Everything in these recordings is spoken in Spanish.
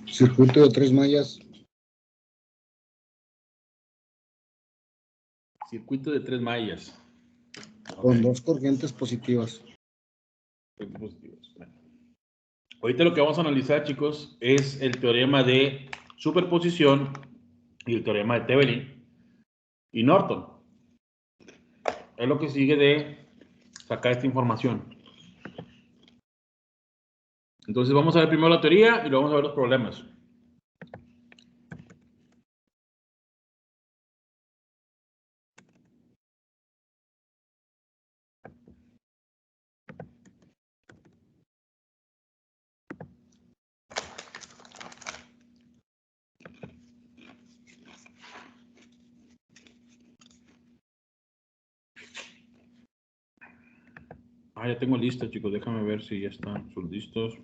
Circuito de 3 mallas. Circuito de 3 mallas. Con 2 corrientes positivas. Bueno. Ahorita lo que vamos a analizar, chicos, es el teorema de superposición y el teorema de Thevenin y Norton. Es lo que sigue de sacar esta información. Entonces vamos a ver primero la teoría y luego vamos a ver los problemas. Ya tengo listo, chicos. Déjame ver si ya están sus listos.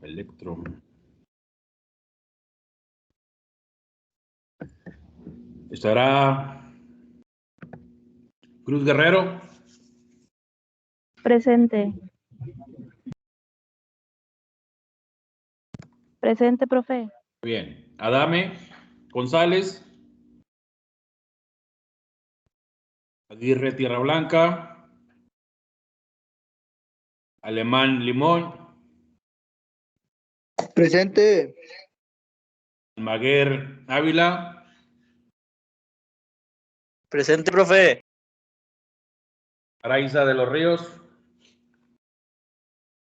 Electro. Estará Cruz Guerrero. Presente. Presente, profe. Bien. Adame González. Aguirre Tierra Blanca. Alemán Limón. Presente. Maguer Ávila. Presente, profe. Araiza de los Ríos.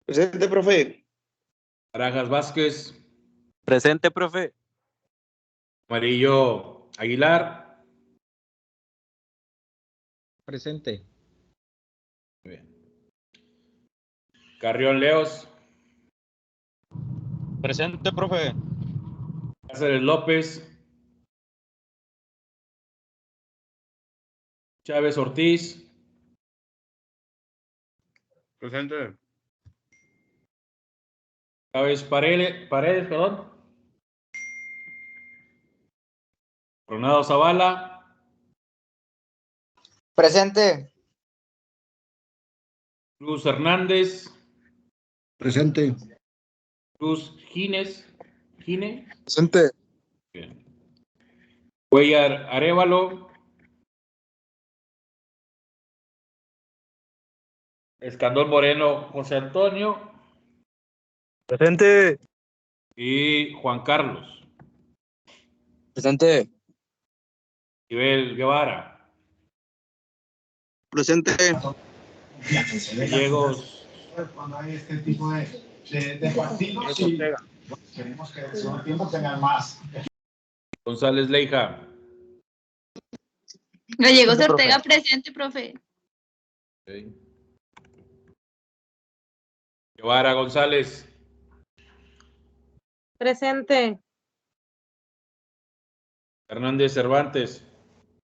Presente, profe. Barajas Vázquez. Presente, profe. Amarillo Aguilar. Presente. Muy bien. Carrión Leos. Presente, profe. Cáceres López. Chávez Ortiz. Presente. Chávez Paredes, perdón. Ronaldo Zavala. Presente. Cruz Hernández. Presente. Cruz Gines. Gine. Presente. Bien. Cuellar Arévalo. Escandón Moreno José Antonio. Presente. Y Juan Carlos. Presente. Ibel Guevara. Presente. Gallegos. Cuando hay este tipo de partidos y queremos que el segundo tiempo tengan más. González Leija. Gallegos Ortega, presente, profe. Okay. Guevara González. Presente. Hernández Cervantes.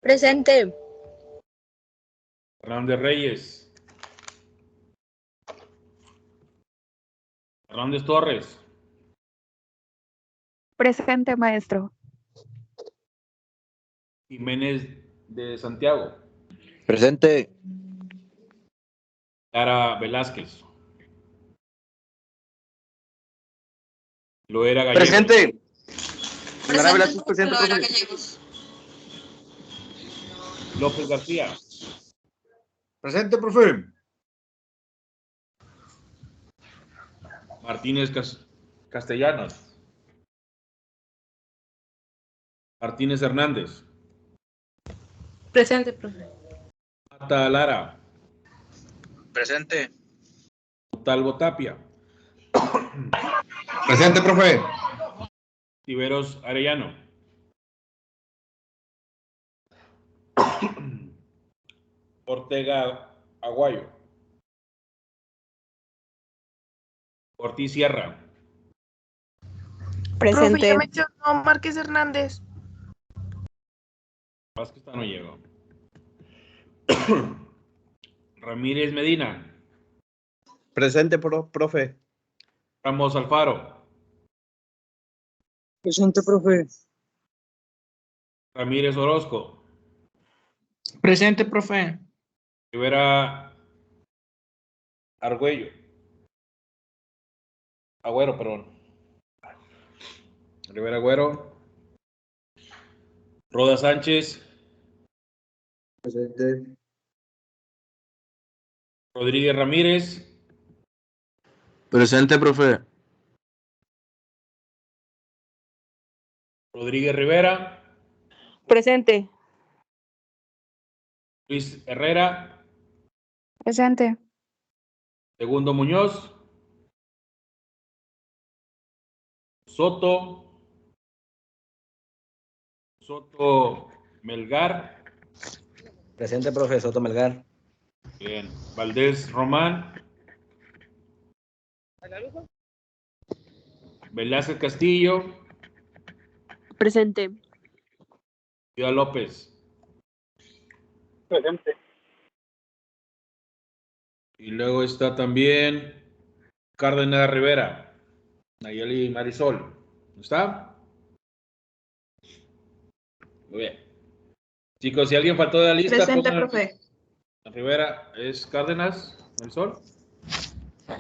Presente. Hernández Reyes. Hernández Torres. Presente, maestro. Jiménez de Santiago. Presente. Lara Velázquez. Loera Gallegos. Presente. Presente, Velázquez, presente, Loera profe. Gallegos. López García. Presente, profe. Martínez Castellanos. Martínez Hernández. Presente, profe. Mata Lara. Presente. Talbo Tapia. Presente, profe. Tiberos Arellano. Ortega Aguayo. Ortiz Sierra. Presente. Profe, ya mencionó Márquez Hernández. Vázquez no llegó. Ramírez Medina. Presente, profe. Ramos Alfaro. Presente, profe. Ramírez Orozco. Presente, profe. Rivera Agüero, perdón. Rivera Agüero. Roda Sánchez. Presente. Rodríguez Ramírez. Presente, profe. Rodríguez Rivera. Presente. Luis Herrera. Presente. Segundo Muñoz. Soto Melgar. Presente, profe. Soto Melgar. Bien. Valdés Román. Velázquez Castillo. Presente. Ciudad López. Presente. Y luego está también Cárdenas Rivera. Nayeli Marisol. ¿No está? Muy bien. Chicos, si alguien faltó de la lista, Presente, pongan- profe. Rivera, ¿es Cárdenas Marisol?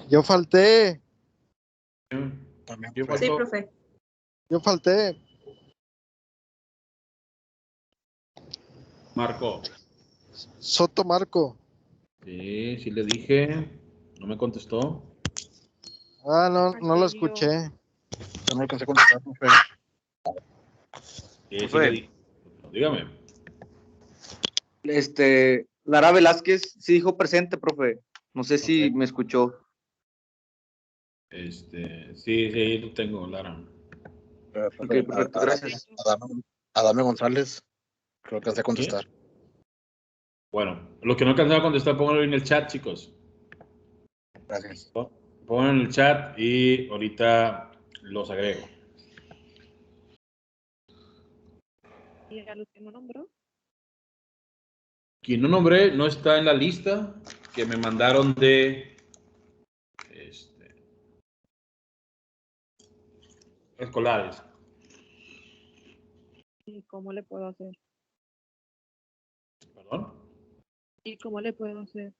Yo falté, ¿Quién Sí, faltó? profe. yo falté. Marco. Soto Marco. Sí, sí le dije. No me contestó. Ah, no lo escuché. Yo no alcancé a contestar, profe. Sí, sí Profe. le dije. Dígame. Lara Velázquez sí dijo presente, profe. No sé si Ok. me escuchó. Sí, lo tengo, Lara. Ok, perfecto, gracias. Adame González, creo que alcancé a contestar. Bueno, los que no alcanzaron a contestar, pónganlo en el chat, chicos. Gracias. Pónganlo en el chat y ahorita los agrego. ¿Y a los que no nombró? Quien no nombré no está en la lista que me mandaron de escolares. ¿Y cómo le puedo hacer? ¿Perdón? ¿Y cómo le puedo hacer?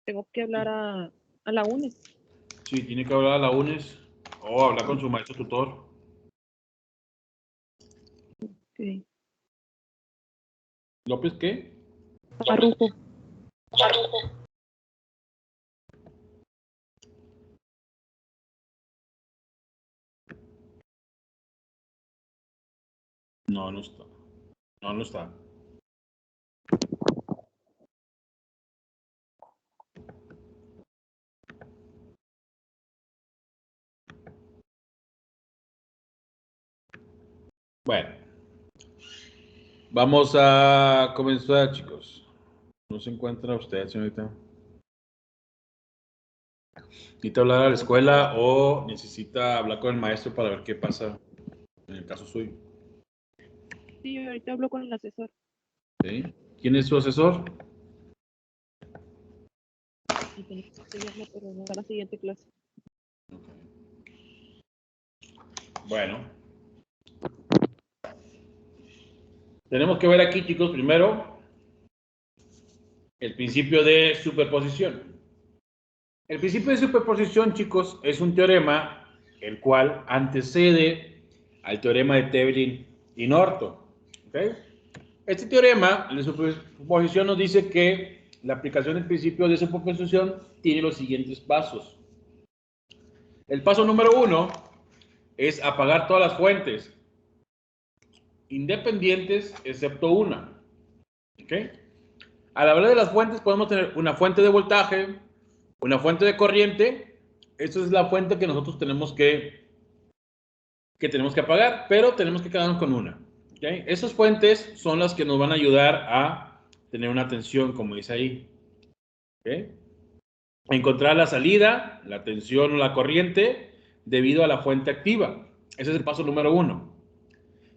Tengo que hablar a la UNES. Sí, tiene que hablar a la UNES o hablar con su maestro tutor. Sí. ¿López qué? Arrujo. No, no está. No está. Bueno, vamos a comenzar, chicos. ¿No se encuentra usted, señorita? ¿Necesita hablar a la escuela o necesita hablar con el maestro para ver qué pasa en el caso suyo? Sí, ahorita hablo con el asesor. ¿Sí? ¿Quién es su asesor? Y tengo que estudiarlo, pero no a la siguiente clase. Bueno. Tenemos que ver aquí, chicos, primero el principio de superposición. El principio de superposición, chicos, es un teorema el cual antecede al teorema de Thevenin y Norton. ¿Okay? Este teorema de superposición nos dice que la aplicación del principio de superposición tiene los siguientes pasos. El paso número 1 es apagar todas las fuentes independientes excepto una. ¿Okay? Al hablar de las fuentes podemos tener una fuente de voltaje, una fuente de corriente. Esa es la fuente que nosotros tenemos que apagar, pero tenemos que quedarnos con una. ¿Okay? Esas fuentes son las que nos van a ayudar a tener una tensión, como dice ahí. ¿Okay? Encontrar la salida, la tensión o la corriente debido a la fuente activa. Ese es el paso número 1.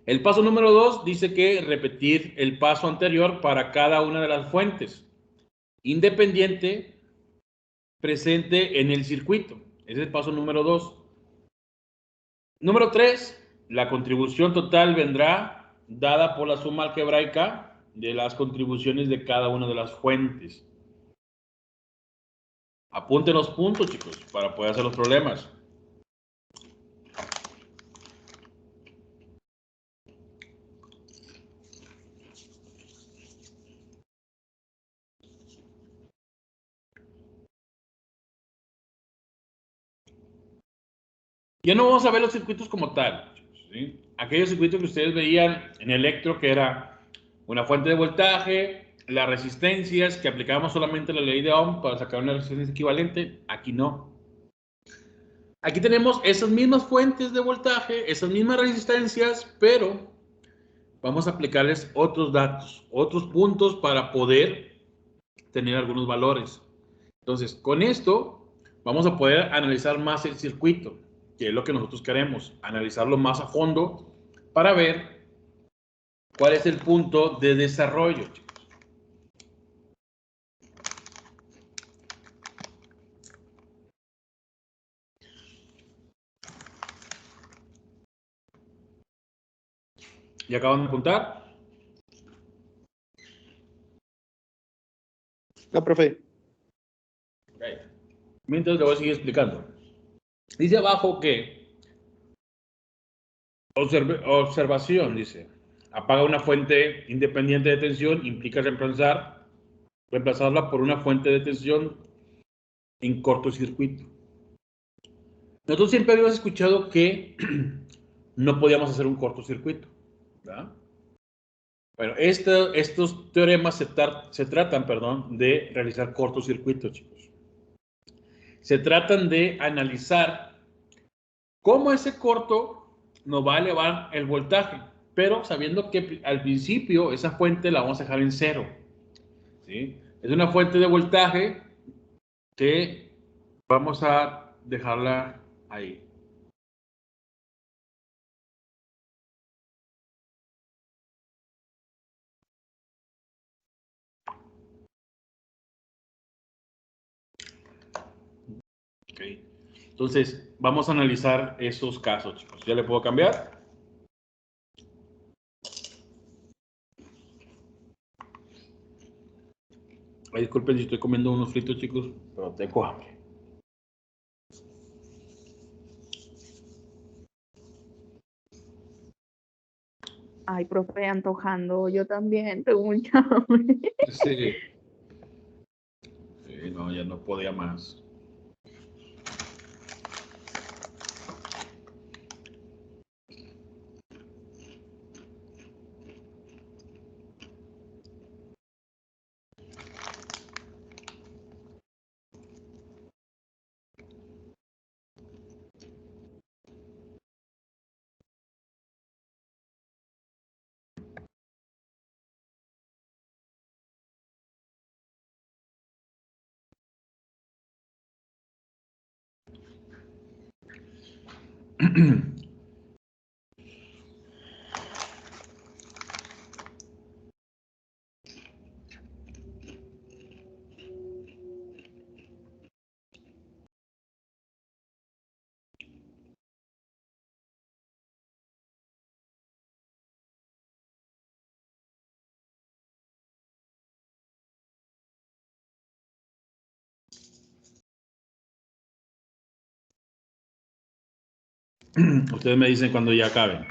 El paso número 2 dice que repetir el paso anterior para cada una de las fuentes independiente presente en el circuito. Ese es el paso número 2. Número 3, la contribución total vendrá dada por la suma algebraica de las contribuciones de cada una de las fuentes. Apunten los puntos, chicos, para poder hacer los problemas. Ya no vamos a ver los circuitos como tal, ¿sí? Aquellos circuitos que ustedes veían en electro, que era una fuente de voltaje, las resistencias, que aplicábamos solamente la ley de Ohm para sacar una resistencia equivalente. Aquí no. Aquí tenemos esas mismas fuentes de voltaje, esas mismas resistencias, pero vamos a aplicarles otros datos, otros puntos para poder tener algunos valores. Entonces, con esto vamos a poder analizar más el circuito, que es lo que nosotros queremos, analizarlo más a fondo para ver cuál es el punto de desarrollo, chicos. ¿Ya acaban de apuntar? No, profe. Okay. Mientras le voy a seguir explicando. Dice abajo que observación, dice, apaga una fuente independiente de tensión, implica reemplazarla por una fuente de tensión en cortocircuito. Nosotros siempre habíamos escuchado que no podíamos hacer un cortocircuito, ¿verdad? Bueno, estos teoremas se tratan, de realizar cortocircuitos, chicos. Se tratan de analizar cómo ese corto nos va a elevar el voltaje, pero sabiendo que al principio esa fuente la vamos a dejar en 0, ¿sí? Es una fuente de voltaje que vamos a dejarla ahí. Okay. Entonces, vamos a analizar esos casos, chicos. ¿Ya le puedo cambiar? Ay, disculpen si estoy comiendo unos fritos, chicos, pero tengo hambre. Ay, profe, antojando. Yo también tengo mucha hambre. Sí. Sí, no, ya no podía más. Ustedes me dicen cuando ya acaben.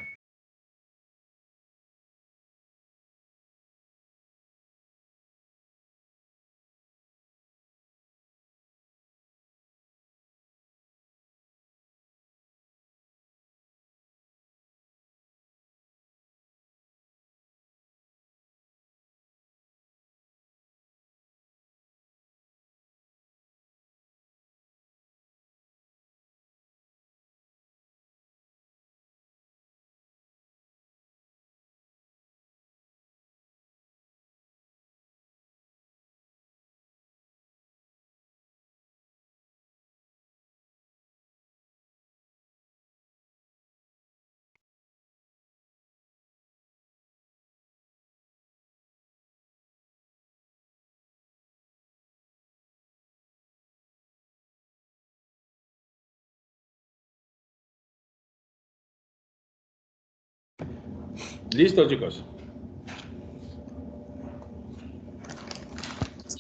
Listo, chicos.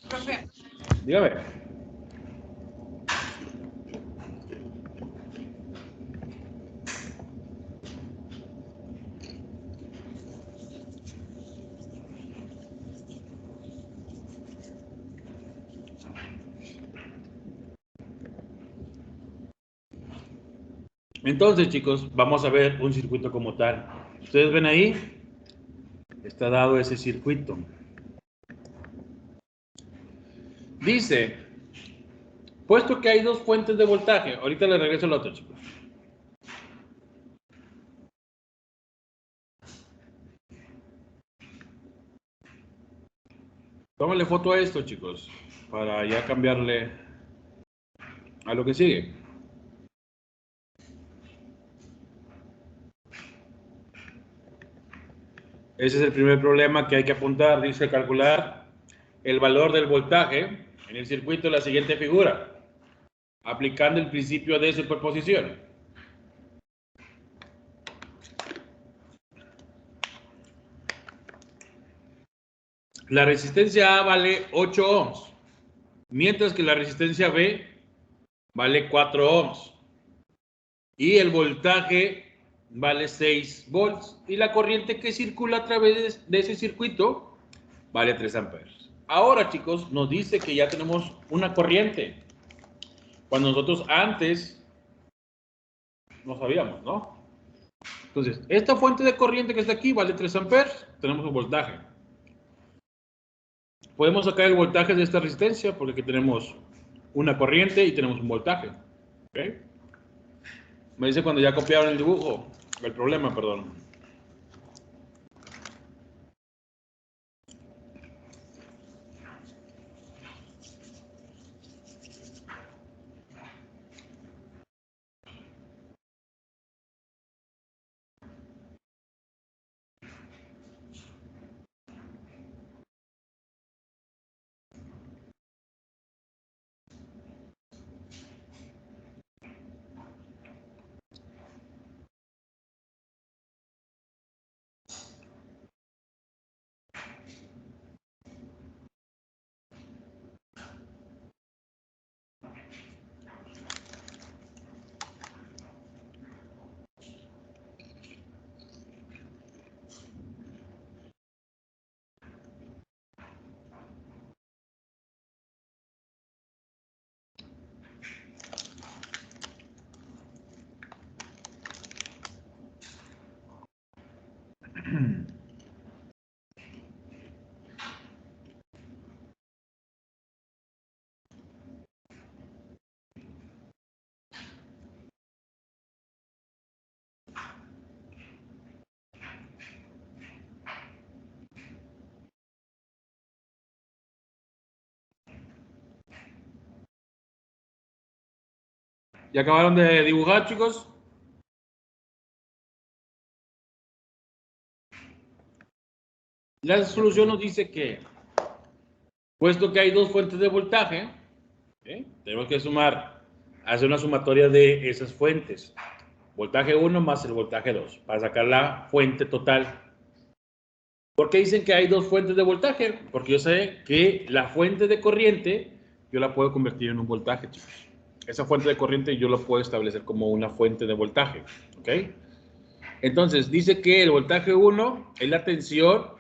Profe, Dígame. Entonces, chicos, vamos a ver un circuito como tal. Ustedes ven ahí, está dado ese circuito. Dice, puesto que hay dos fuentes de voltaje, ahorita le regreso al otro, chicos. Tómale foto a esto, chicos, para ya cambiarle a lo que sigue. Ese es el primer problema que hay que apuntar. Dice calcular el valor del voltaje en el circuito de la siguiente figura, aplicando el principio de superposición. La resistencia A vale 8 ohms, mientras que la resistencia B vale 4 ohms. Y el voltaje vale 6 volts. Y la corriente que circula a través de ese circuito vale 3 amperes. Ahora, chicos, nos dice que ya tenemos una corriente. Cuando nosotros antes no sabíamos, ¿no? Entonces, esta fuente de corriente que está aquí vale 3 amperes. Tenemos un voltaje. Podemos sacar el voltaje de esta resistencia porque aquí tenemos una corriente y tenemos un voltaje. ¿Okay? Me dice cuando ya copiaron el dibujo, el problema, perdón. ¿Ya acabaron de dibujar, chicos? La solución nos dice que, puesto que hay dos fuentes de voltaje, ¿sí? Tenemos que hacer una sumatoria de esas fuentes. Voltaje 1 más el voltaje 2, para sacar la fuente total. ¿Por qué dicen que hay dos fuentes de voltaje? Porque yo sé que la fuente de corriente, yo la puedo convertir en un voltaje, chicos. Esa fuente de corriente yo la puedo establecer como una fuente de voltaje, ¿ok? Entonces, dice que el voltaje 1 es la tensión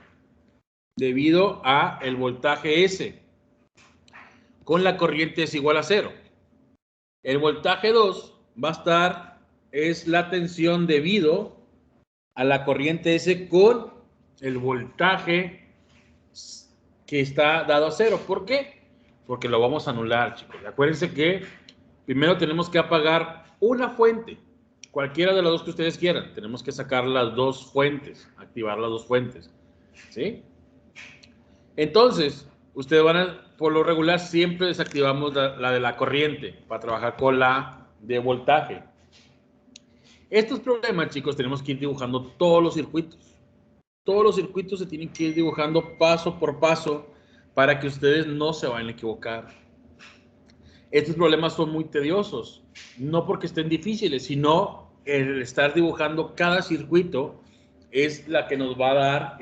debido a el voltaje S, con la corriente es igual a 0. El voltaje 2 va a estar, es la tensión debido a la corriente S con el voltaje que está dado a 0. ¿Por qué? Porque lo vamos a anular, chicos. Acuérdense que primero tenemos que apagar una fuente, cualquiera de las dos que ustedes quieran. Tenemos que sacar las dos fuentes, activar las dos fuentes, ¿sí? Entonces, ustedes van a, por lo regular, siempre desactivamos la de la corriente para trabajar con la de voltaje. Estos problemas, chicos, tenemos que ir dibujando todos los circuitos. Todos los circuitos se tienen que ir dibujando paso por paso para que ustedes no se vayan a equivocar. Estos problemas son muy tediosos, no porque estén difíciles, sino el estar dibujando cada circuito es la que nos va a dar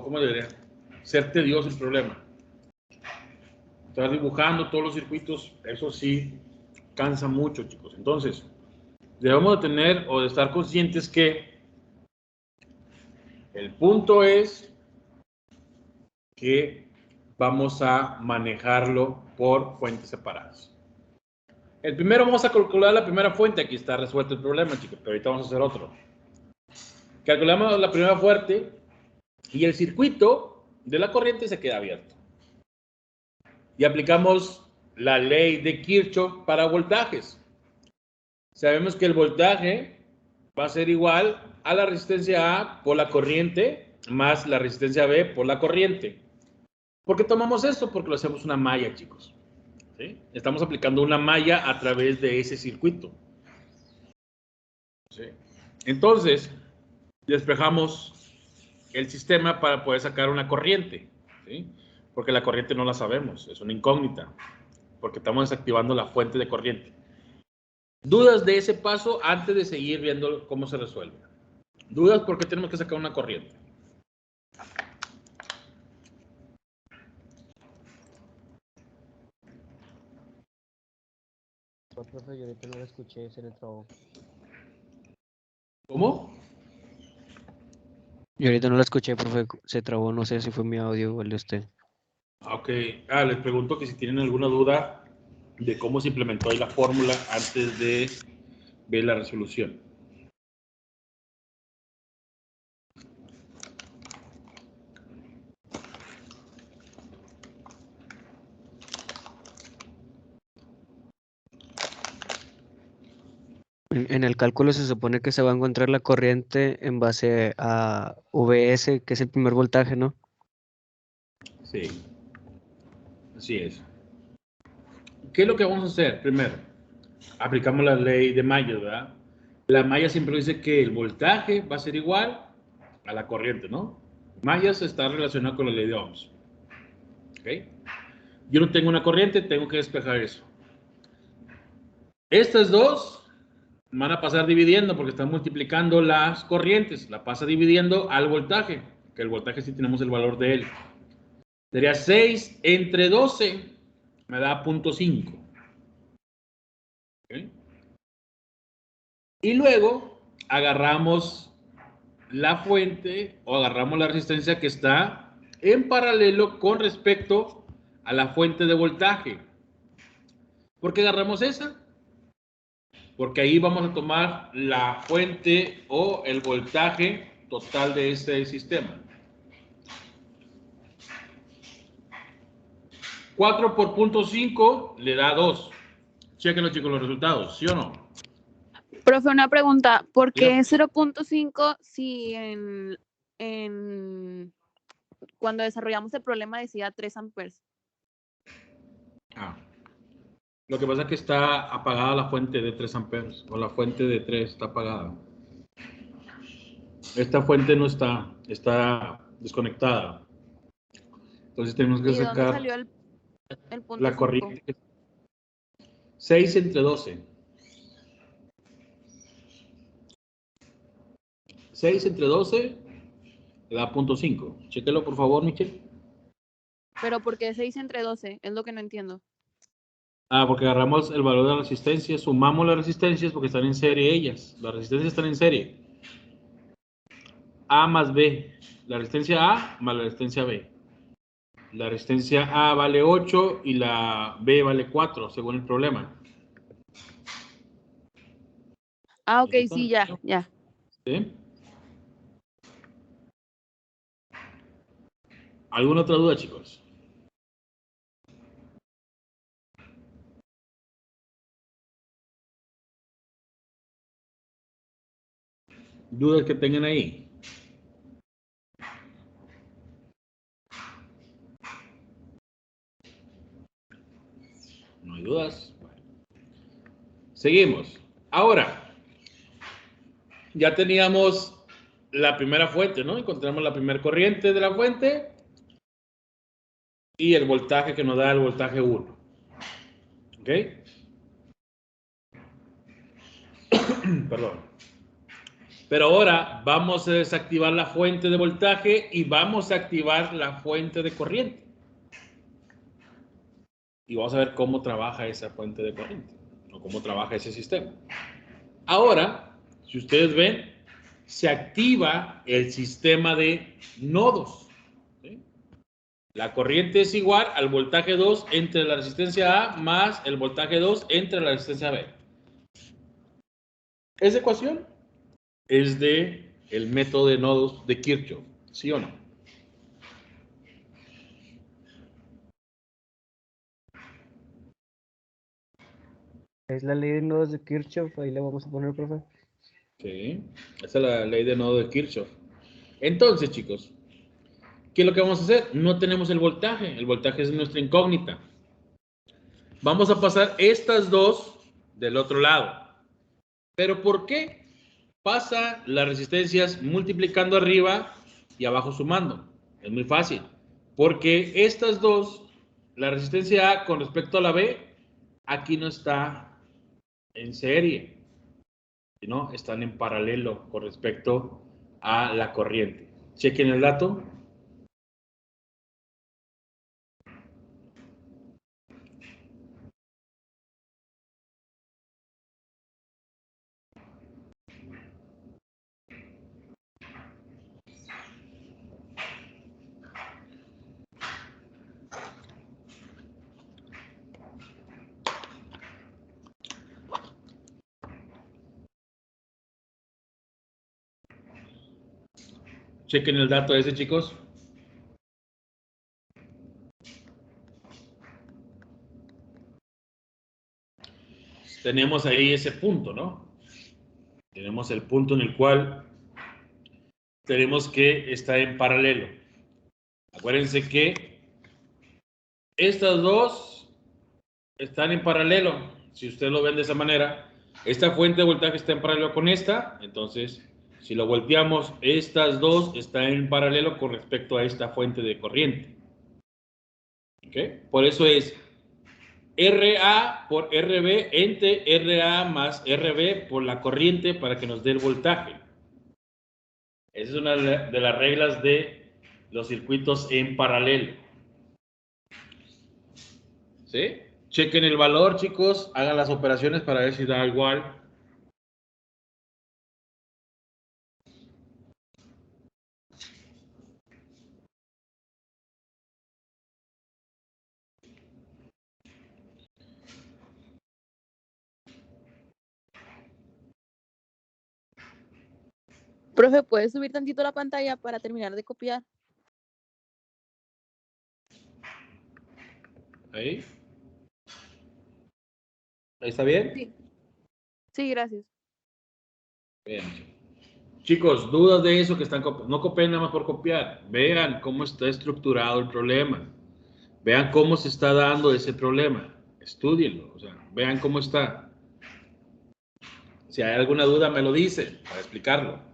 ¿cómo le diría? Ser tedioso el problema. Estar dibujando todos los circuitos, eso sí cansa mucho, chicos. Entonces, debemos de tener o de estar conscientes que el punto es que vamos a manejarlo por fuentes separadas. El primero vamos a calcular la primera fuente. Aquí está resuelto el problema, chicos, pero ahorita vamos a hacer otro. Calculamos la primera fuente y el circuito de la corriente se queda abierto. Y aplicamos la ley de Kirchhoff para voltajes. Sabemos que el voltaje va a ser igual a la resistencia A por la corriente más la resistencia B por la corriente. ¿Por qué tomamos esto? Porque lo hacemos una malla, chicos. ¿Sí? Estamos aplicando una malla a través de ese circuito. ¿Sí? Entonces, despejamos el sistema para poder sacar una corriente. ¿Sí? Porque la corriente no la sabemos, es una incógnita. Porque estamos desactivando la fuente de corriente. ¿Dudas de ese paso antes de seguir viendo cómo se resuelve? ¿Dudas por qué tenemos que sacar una corriente? Profe, yo ahorita no lo escuché, se le trabó. ¿Cómo? Yo ahorita no lo escuché, profe, se trabó, no sé si fue mi audio o el de usted. Ok, les pregunto que si tienen alguna duda de cómo se implementó ahí la fórmula antes de ver la resolución. En el cálculo se supone que se va a encontrar la corriente en base a VS, que es el primer voltaje, ¿no? Sí, así es. ¿Qué es lo que vamos a hacer? Primero, aplicamos la ley de Mayo, ¿verdad? La malla siempre dice que el voltaje va a ser igual a la corriente, ¿no? Mallas está relacionado con la ley de Ohms. ¿Ok? Yo no tengo una corriente, tengo que despejar eso. Estas dos van a pasar dividiendo porque están multiplicando las corrientes. La pasa dividiendo al voltaje, que el voltaje sí tenemos el valor de él. Sería 6 entre 12, me da 0.5. ¿Okay? Y luego agarramos la fuente o agarramos la resistencia que está en paralelo con respecto a la fuente de voltaje. ¿Por qué agarramos esa? Porque ahí vamos a tomar la fuente o el voltaje total de este sistema. 4 por 0.5 le da 2. Chequenlo, chicos, los resultados, ¿sí o no? Profe, una pregunta. ¿Por qué Dígame. 0.5 si cuando desarrollamos el problema decía 3 amperes? Lo que pasa es que está apagada la fuente de 3 amperes, o la fuente de 3 está apagada. Esta fuente no está, está desconectada. Entonces tenemos que ¿Y de dónde sacar salió el punto la 5? corriente. 6 entre 12. 6 entre 12 le da 0.5. Chéquelo, por favor, Michelle. ¿Pero por qué 6 entre 12? Es lo que no entiendo. Porque agarramos el valor de la resistencia, sumamos las resistencias porque están en serie ellas. Las resistencias están en serie. A más B. La resistencia A más la resistencia B. La resistencia A vale 8 y la B vale 4, según el problema. Ah, ok, sí, ya. ¿Sí? ¿Alguna otra duda, chicos? ¿Dudas que tengan ahí? No hay dudas. Bueno. Seguimos. Ahora, ya teníamos la primera fuente, ¿no? Encontramos la primera corriente de la fuente y el voltaje que nos da el voltaje 1. ¿Ok? Perdón. Pero ahora vamos a desactivar la fuente de voltaje y vamos a activar la fuente de corriente. Y vamos a ver cómo trabaja esa fuente de corriente o cómo trabaja ese sistema. Ahora, si ustedes ven, se activa el sistema de nodos. ¿Sí? La corriente es igual al voltaje 2 entre la resistencia A más el voltaje 2 entre la resistencia B. Esa ecuación es de el método de nodos de Kirchhoff, ¿sí o no? Es la ley de nodos de Kirchhoff, ahí la vamos a poner, profe. Sí, esa es la ley de nodo de Kirchhoff. Entonces, chicos, ¿qué es lo que vamos a hacer? No tenemos el voltaje es nuestra incógnita. Vamos a pasar estas dos del otro lado. ¿Pero por qué pasa las resistencias multiplicando arriba y abajo sumando? Es muy fácil. Porque estas dos, la resistencia A con respecto a la B, aquí no está en serie, ¿no? Están en paralelo con respecto a la corriente. Chequen el dato. Chequen el dato ese, chicos. Tenemos ahí ese punto, ¿no? Tenemos el punto en el cual tenemos que estar en paralelo. Acuérdense que estas dos están en paralelo. Si ustedes lo ven de esa manera, esta fuente de voltaje está en paralelo con esta. Entonces, si lo volteamos, estas dos están en paralelo con respecto a esta fuente de corriente. ¿Ok? Por eso es RA por RB entre RA más RB por la corriente para que nos dé el voltaje. Esa es una de las reglas de los circuitos en paralelo. ¿Sí? Chequen el valor, chicos. Hagan las operaciones para ver si da igual. Profe, ¿puedes subir tantito la pantalla para terminar de copiar? Ahí. ¿Ahí está bien? Sí. Sí, gracias. Bien. Chicos, dudas de eso que están copiando. No copien nada más por copiar. Vean cómo está estructurado el problema. Vean cómo se está dando ese problema. Estúdienlo. O sea, vean cómo está. Si hay alguna duda, me lo dicen para explicarlo.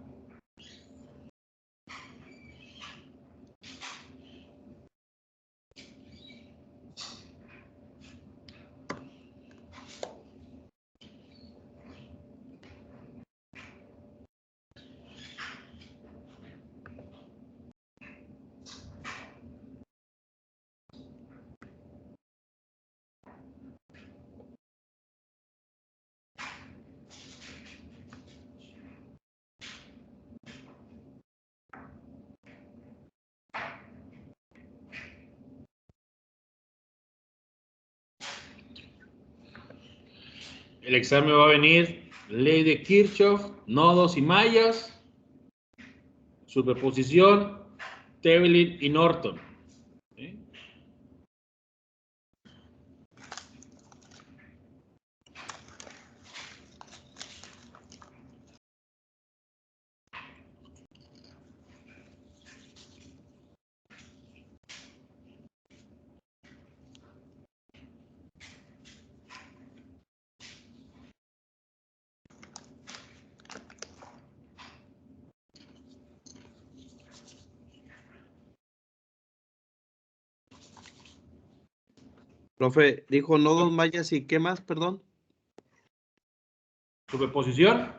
El examen va a venir ley de Kirchhoff, nodos y mallas, superposición, Thevenin y Norton. ¿Sí? Profe, dijo nodos mayas y qué más, perdón. Superposición,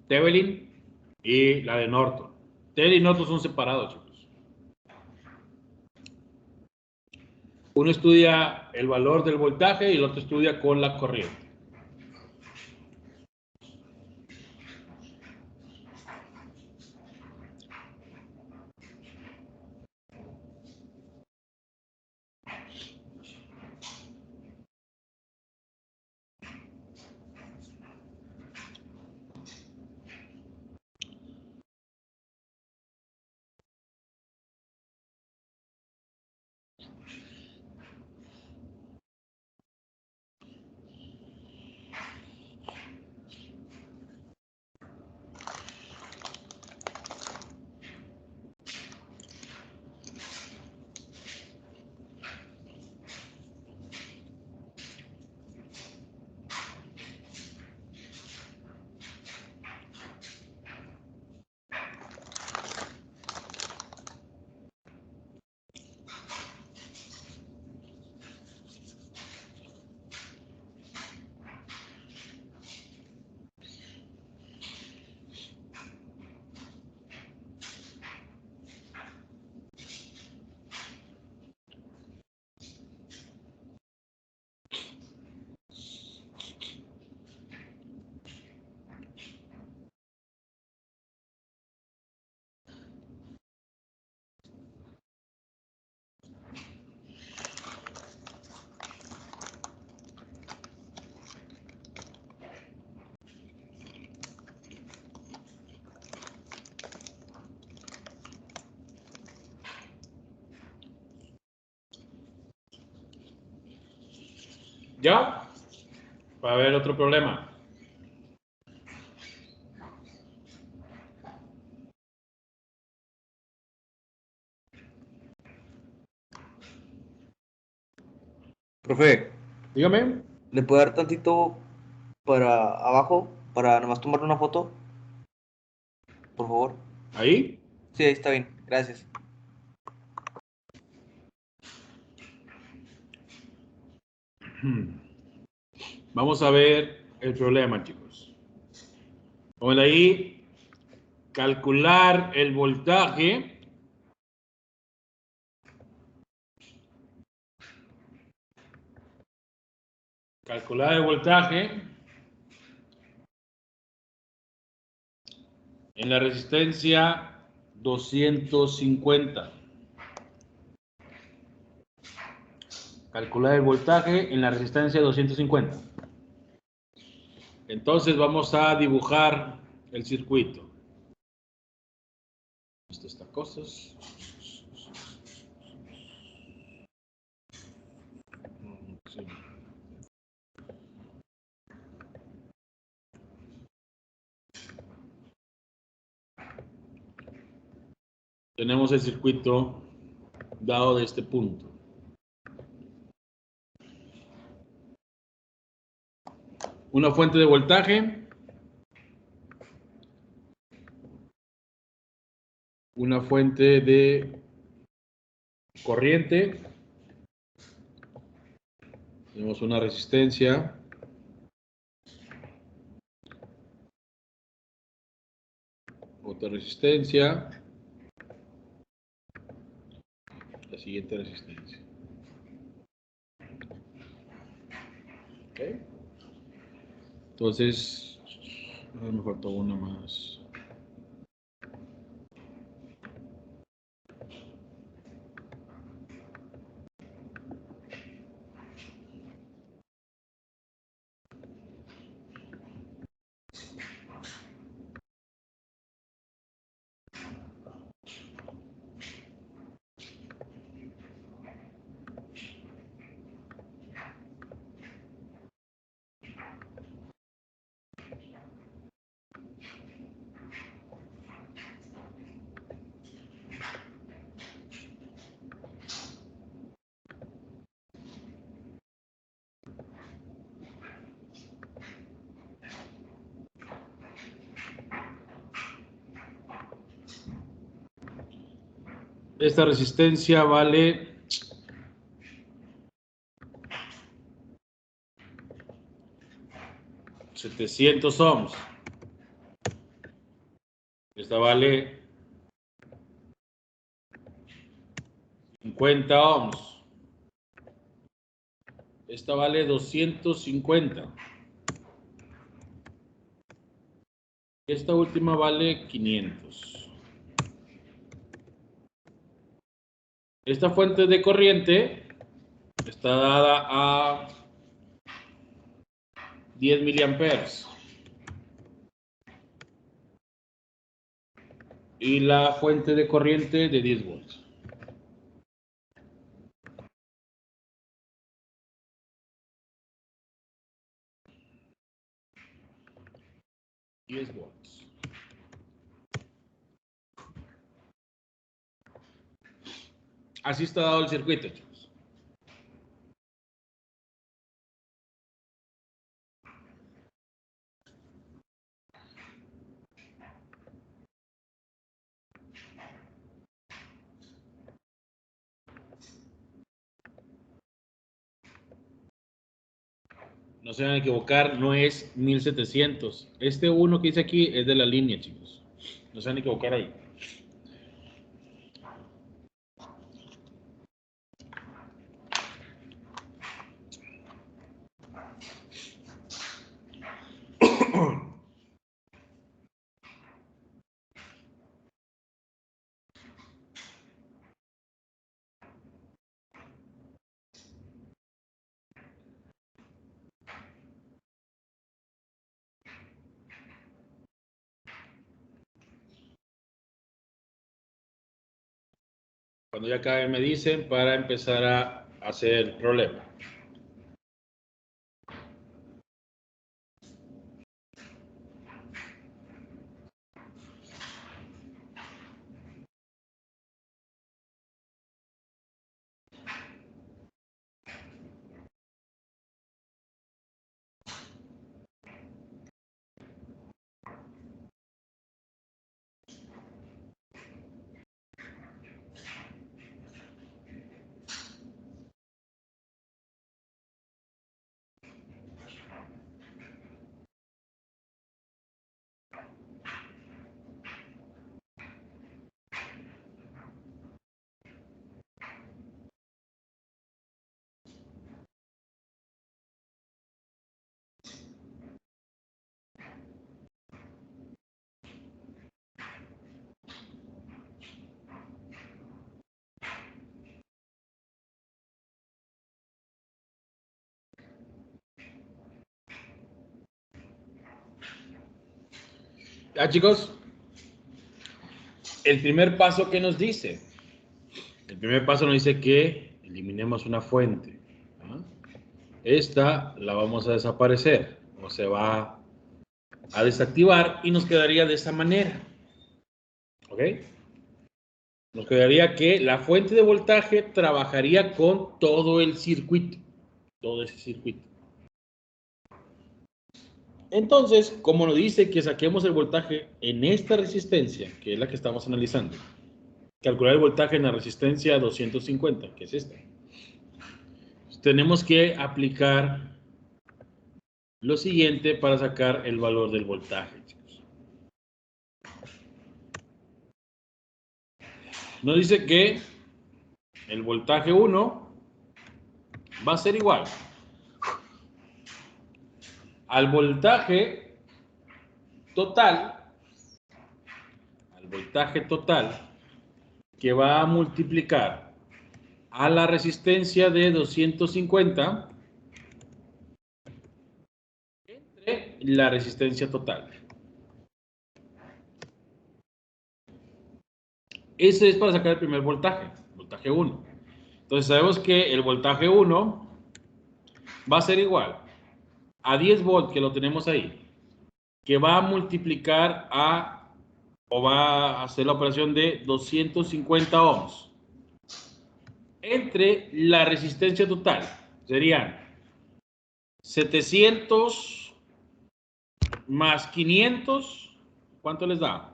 Thevenin y la de Norton. Thevenin y Norton son separados, chicos. Uno estudia el valor del voltaje y el otro estudia con la corriente. ¿Ya? Va a haber otro problema. Profe, Dígame. ¿le puede dar tantito para abajo para nomás tomar una foto? Por favor. ¿Ahí? Sí, ahí está bien. Gracias. Vamos a ver el problema, chicos. Ponle ahí, calcular el voltaje. Calcular el voltaje en la resistencia 250. Calcular el voltaje en la resistencia 250. Entonces vamos a dibujar el circuito. Estas cosas. Sí. Tenemos el circuito dado de este punto. Una fuente de voltaje. Una fuente de corriente. Tenemos una resistencia. Otra resistencia. La siguiente resistencia. ¿Ok? Entonces, a lo mejor tomo una más. Esta resistencia vale 700 ohms. Esta vale 50 ohms. Esta vale 250. Esta última vale 500. Esta fuente de corriente está dada a 10 miliamperes. Y la fuente de corriente de 10 volts. 10 volts. Así está dado el circuito, chicos. No se van a equivocar, no es 1700. Este 1 que dice aquí es de la línea, chicos. No se van a equivocar ahí. Cuando ya acaben me dicen para empezar a hacer el problema. Ya, chicos, el primer paso que nos dice, el primer paso nos dice que eliminemos una fuente. ¿Ah? Esta la vamos a desaparecer o se va a desactivar y nos quedaría de esta manera. ¿Ok? Nos quedaría que la fuente de voltaje trabajaría con todo el circuito, todo ese circuito. Entonces, como nos dice que saquemos el voltaje en esta resistencia, que es la que estamos analizando, calcular el voltaje en la resistencia 250, que es esta. Tenemos que aplicar lo siguiente para sacar el valor del voltaje, chicos. Nos dice que el voltaje 1 va a ser igual al voltaje total, que va a multiplicar a la resistencia de 250 entre la resistencia total. Ese es para sacar el primer voltaje, voltaje 1. Entonces sabemos que el voltaje 1 va a ser igual a 10 volts, que lo tenemos ahí, que va a multiplicar o va a hacer la operación de 250 ohms entre la resistencia total. Serían 700 más 500, ¿cuánto les da?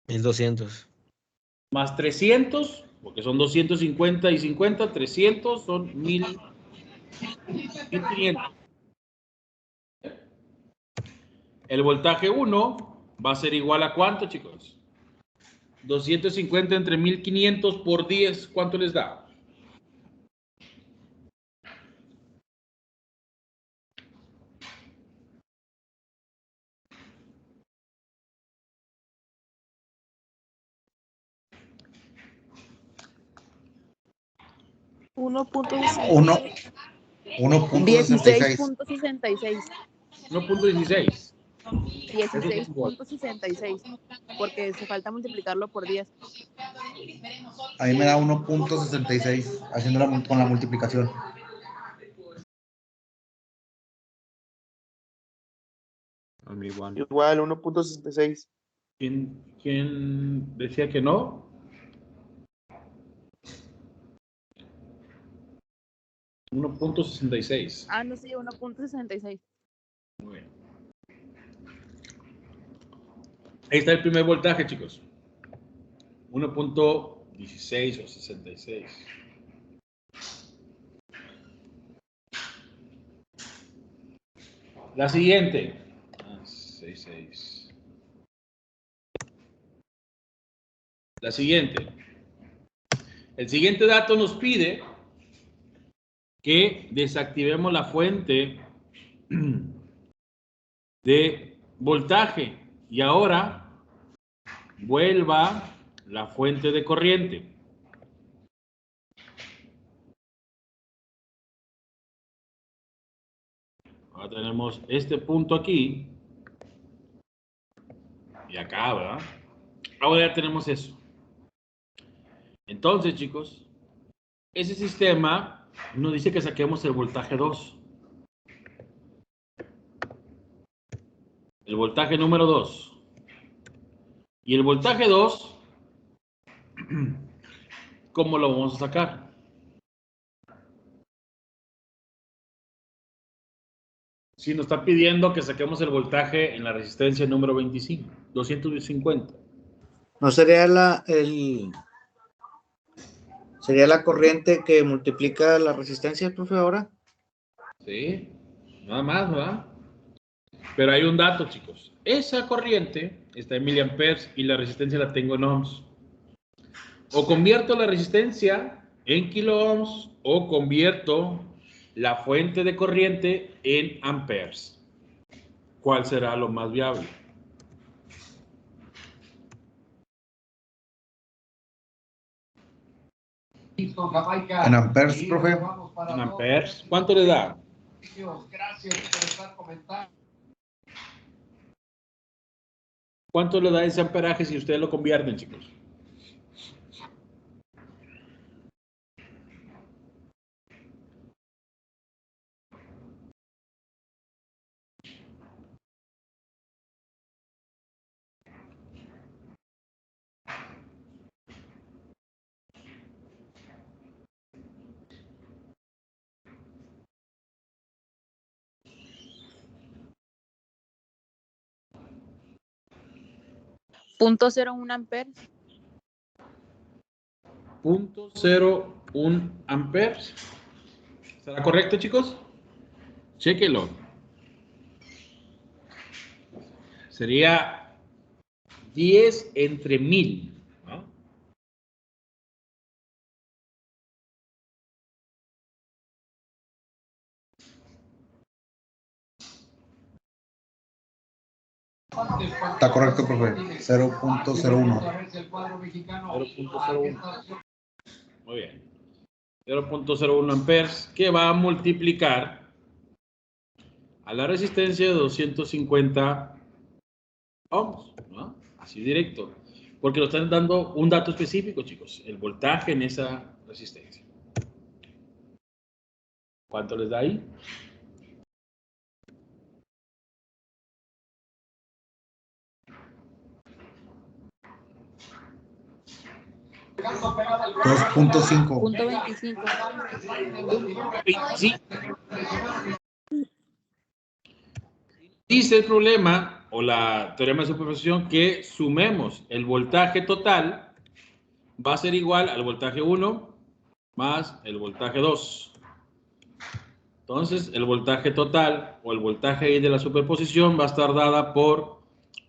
1200. Más 300, porque son 250 y 50, 300 son 1500. El voltaje 1 va a ser igual a ¿cuánto, chicos? 250 entre 1500 por 10, ¿cuánto les da? Uno punto 1.66. 16.66. 1.16. 16.66. Porque se falta multiplicarlo por 10. Ahí me da 1.66, haciéndola con la multiplicación. Igual, 1.66. ¿Quién decía que no? .66. Ah, no, sí, 1.66. Muy bien. Ahí está el primer voltaje, chicos. 1.16 o 66. La siguiente. 66. La siguiente. El siguiente dato nos pide que desactivemos la fuente de voltaje y ahora vuelva la fuente de corriente. Ahora tenemos este punto aquí y acá, ¿verdad? Ahora ya tenemos eso. Entonces, chicos, ese sistema nos dice que saquemos el voltaje 2. El voltaje número 2. Y el voltaje 2, ¿cómo lo vamos a sacar? Si nos está pidiendo que saquemos el voltaje en la resistencia número 25, 250. ¿No sería sería la corriente que multiplica la resistencia, profe, ahora? Sí, nada más, ¿verdad? Pero hay un dato, chicos. Esa corriente está en miliamperes y la resistencia la tengo en ohms. O convierto la resistencia en kilo ohms o convierto la fuente de corriente en amperes. ¿Cuál será lo más viable? En amperes, profe. En amperes. ¿Cuánto le da? Gracias por estar comentando. ¿Cuánto le da ese amperaje si ustedes lo convierten, chicos? .01 amperes. 0.01 amperes. ¿Estará correcto, chicos? Chéquelo. Sería 10 entre 1000, ¿no? Está correcto, profe. 0.01. 0.01. Muy bien. 0.01 amperes que va a multiplicar a la resistencia de 250 ohms, ¿no? Así directo. Porque nos están dando un dato específico, chicos. El voltaje en esa resistencia. ¿Cuánto les da ahí? $2.5. .25. 25. Dice el problema o la teorema de superposición que sumemos el voltaje total va a ser igual al voltaje 1 más el voltaje 2. Entonces, el voltaje total o el voltaje I de la superposición va a estar dada por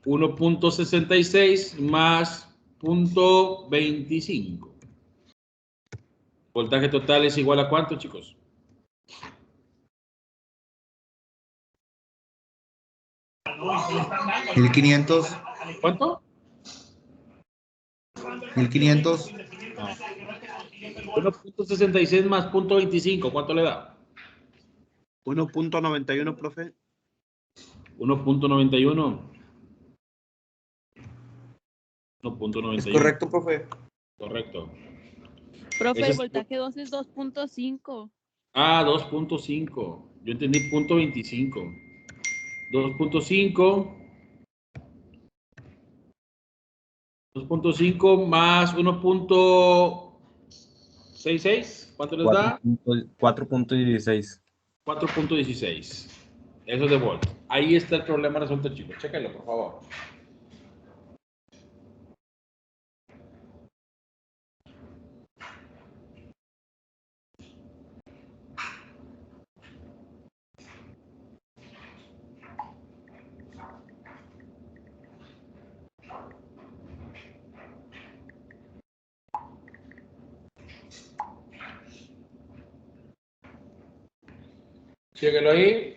1.66 más 0.25. ¿Voltaje total es igual a cuánto, chicos? ¿1500? ¿Cuánto? 1500. 1.66 más 0.25. ¿Cuánto le da? 1.91, profe. 1.91. 1.91. Es correcto, profe. Correcto. Profe, Ese el es- voltaje 2 es 2.5. Ah, 2.5. Yo entendí 0.25. 2.5. 2.5 más 1.66. ¿Cuánto les da? 4.16. 4.16. Eso es de volt. Ahí está el problema resuelto, chicos. Chéquenlo, por favor. Chéquenlo ahí.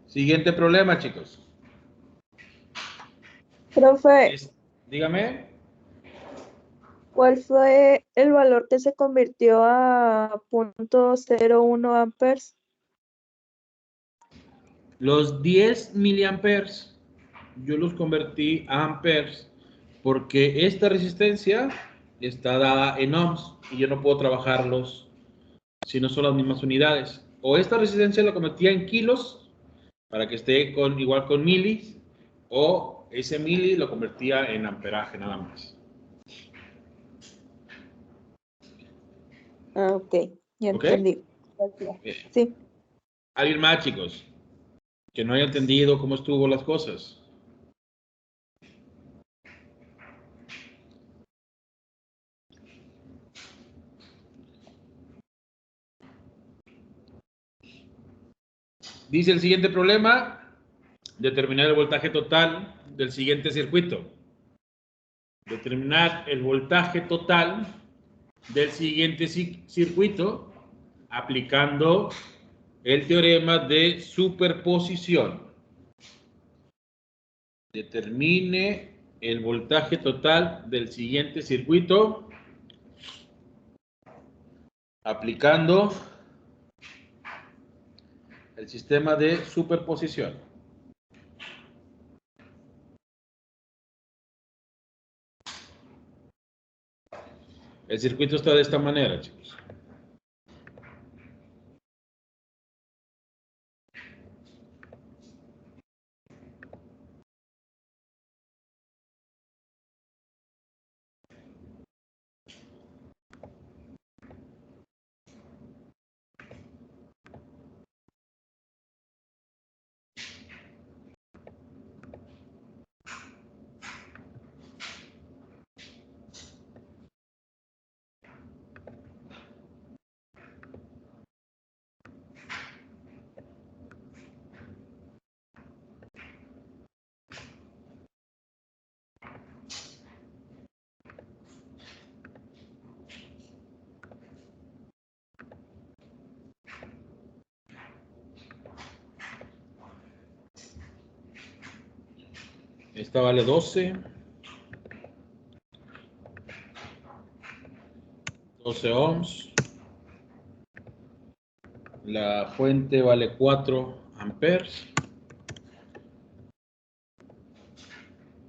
Siguiente problema, chicos. Profe, Dígame. ¿cuál fue el valor que se convirtió a .01 amperes? Los 10 miliamperes, yo los convertí a amperes porque esta resistencia está dada en ohms y yo no puedo trabajarlos si no son las mismas unidades. O esta resistencia la convertía en kilos para que esté igual con milis, o ese mili lo convertía en amperaje nada más. Ah, ok, ya ¿Ok? entendí. Bien. Sí. ¿Alguien más, chicos, que no haya entendido cómo estuvo las cosas? Dice el siguiente problema, determinar el voltaje total del siguiente circuito. determinar el voltaje total del siguiente circuito aplicando el teorema de superposición. Determine el voltaje total del siguiente circuito aplicando el sistema de superposición. El circuito está de esta manera, chicos. Esta vale 12. 12 ohms. La fuente vale 4 amperes.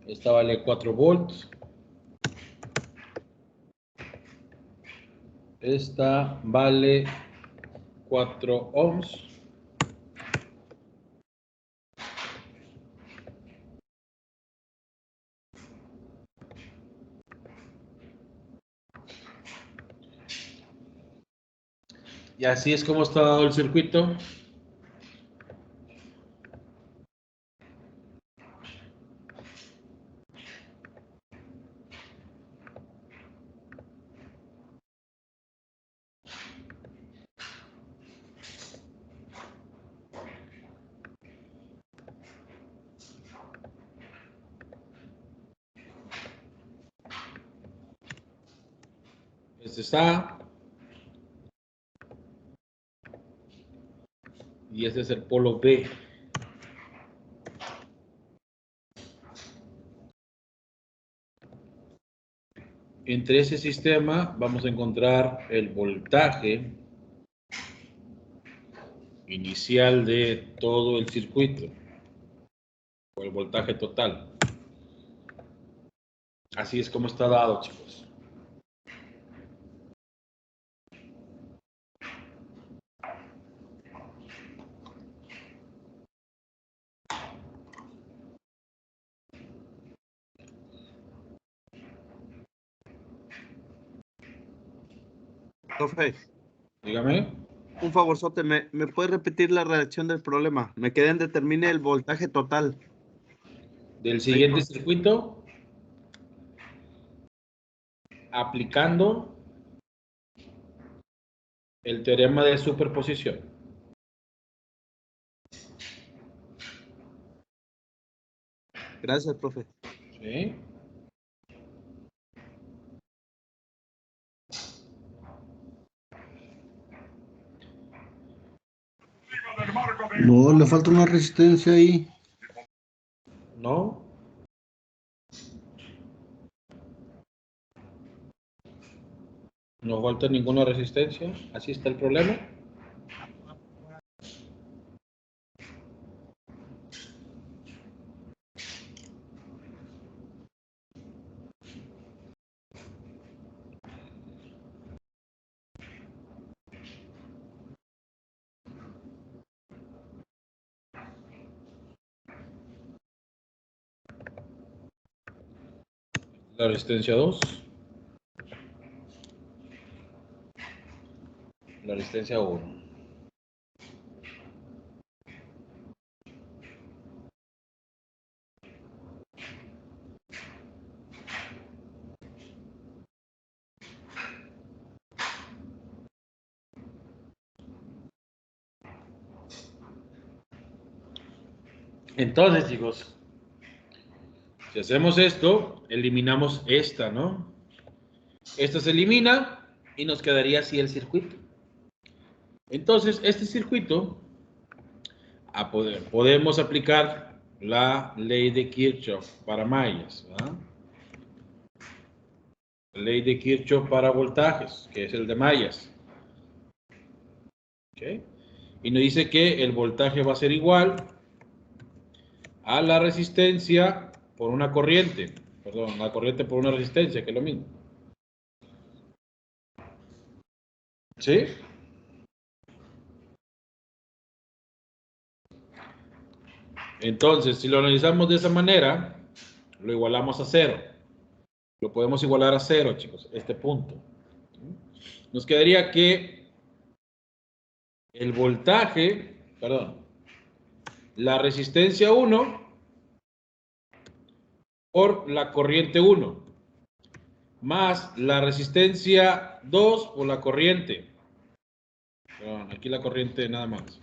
Esta vale 4 volts. Esta vale 4 ohms. Y así es como está dado el circuito. Este está. Y este es el polo B. Entre ese sistema vamos a encontrar el voltaje inicial de todo el circuito, o el voltaje total. Así es como está dado, chicos. Profe, Dígame. un favorzote, ¿me puede repetir la redacción del problema? Me quedé en determine el voltaje total. Del siguiente circuito, aplicando el teorema de superposición. Gracias, profe. ¿Sí? No, le falta una resistencia ahí. ¿No? No falta ninguna resistencia. Así está el problema. La resistencia 2. La resistencia 1. Entonces, chicos, Si hacemos esto, eliminamos esta, ¿no? Esta se elimina y nos quedaría así el circuito. Entonces, este circuito, podemos aplicar la ley de Kirchhoff para mallas, ¿verdad? La ley de Kirchhoff para voltajes, que es el de mallas. ¿Okay? Y nos dice que el voltaje va a ser igual a la resistencia por una corriente. Perdón, la corriente por una resistencia, que es lo mismo. ¿Sí? Entonces, si lo analizamos de esa manera, lo igualamos a 0. Lo podemos igualar a 0, chicos, este punto. Nos quedaría que el voltaje, perdón, la resistencia 1 por la corriente 1, más la resistencia 2 por la corriente. Perdón, aquí la corriente nada más.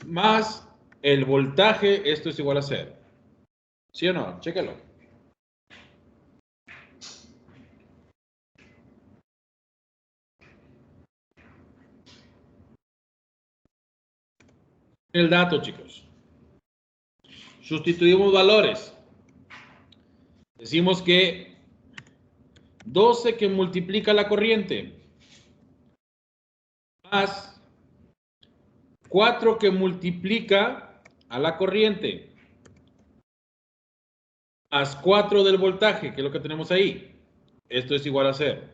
Más el voltaje, esto es igual a 0. ¿Sí o no? Chéquelo. El dato, chicos. Sustituimos valores. Decimos que 12 que multiplica la corriente más 4 que multiplica a la corriente más 4 del voltaje, que es lo que tenemos ahí. Esto es igual a 0.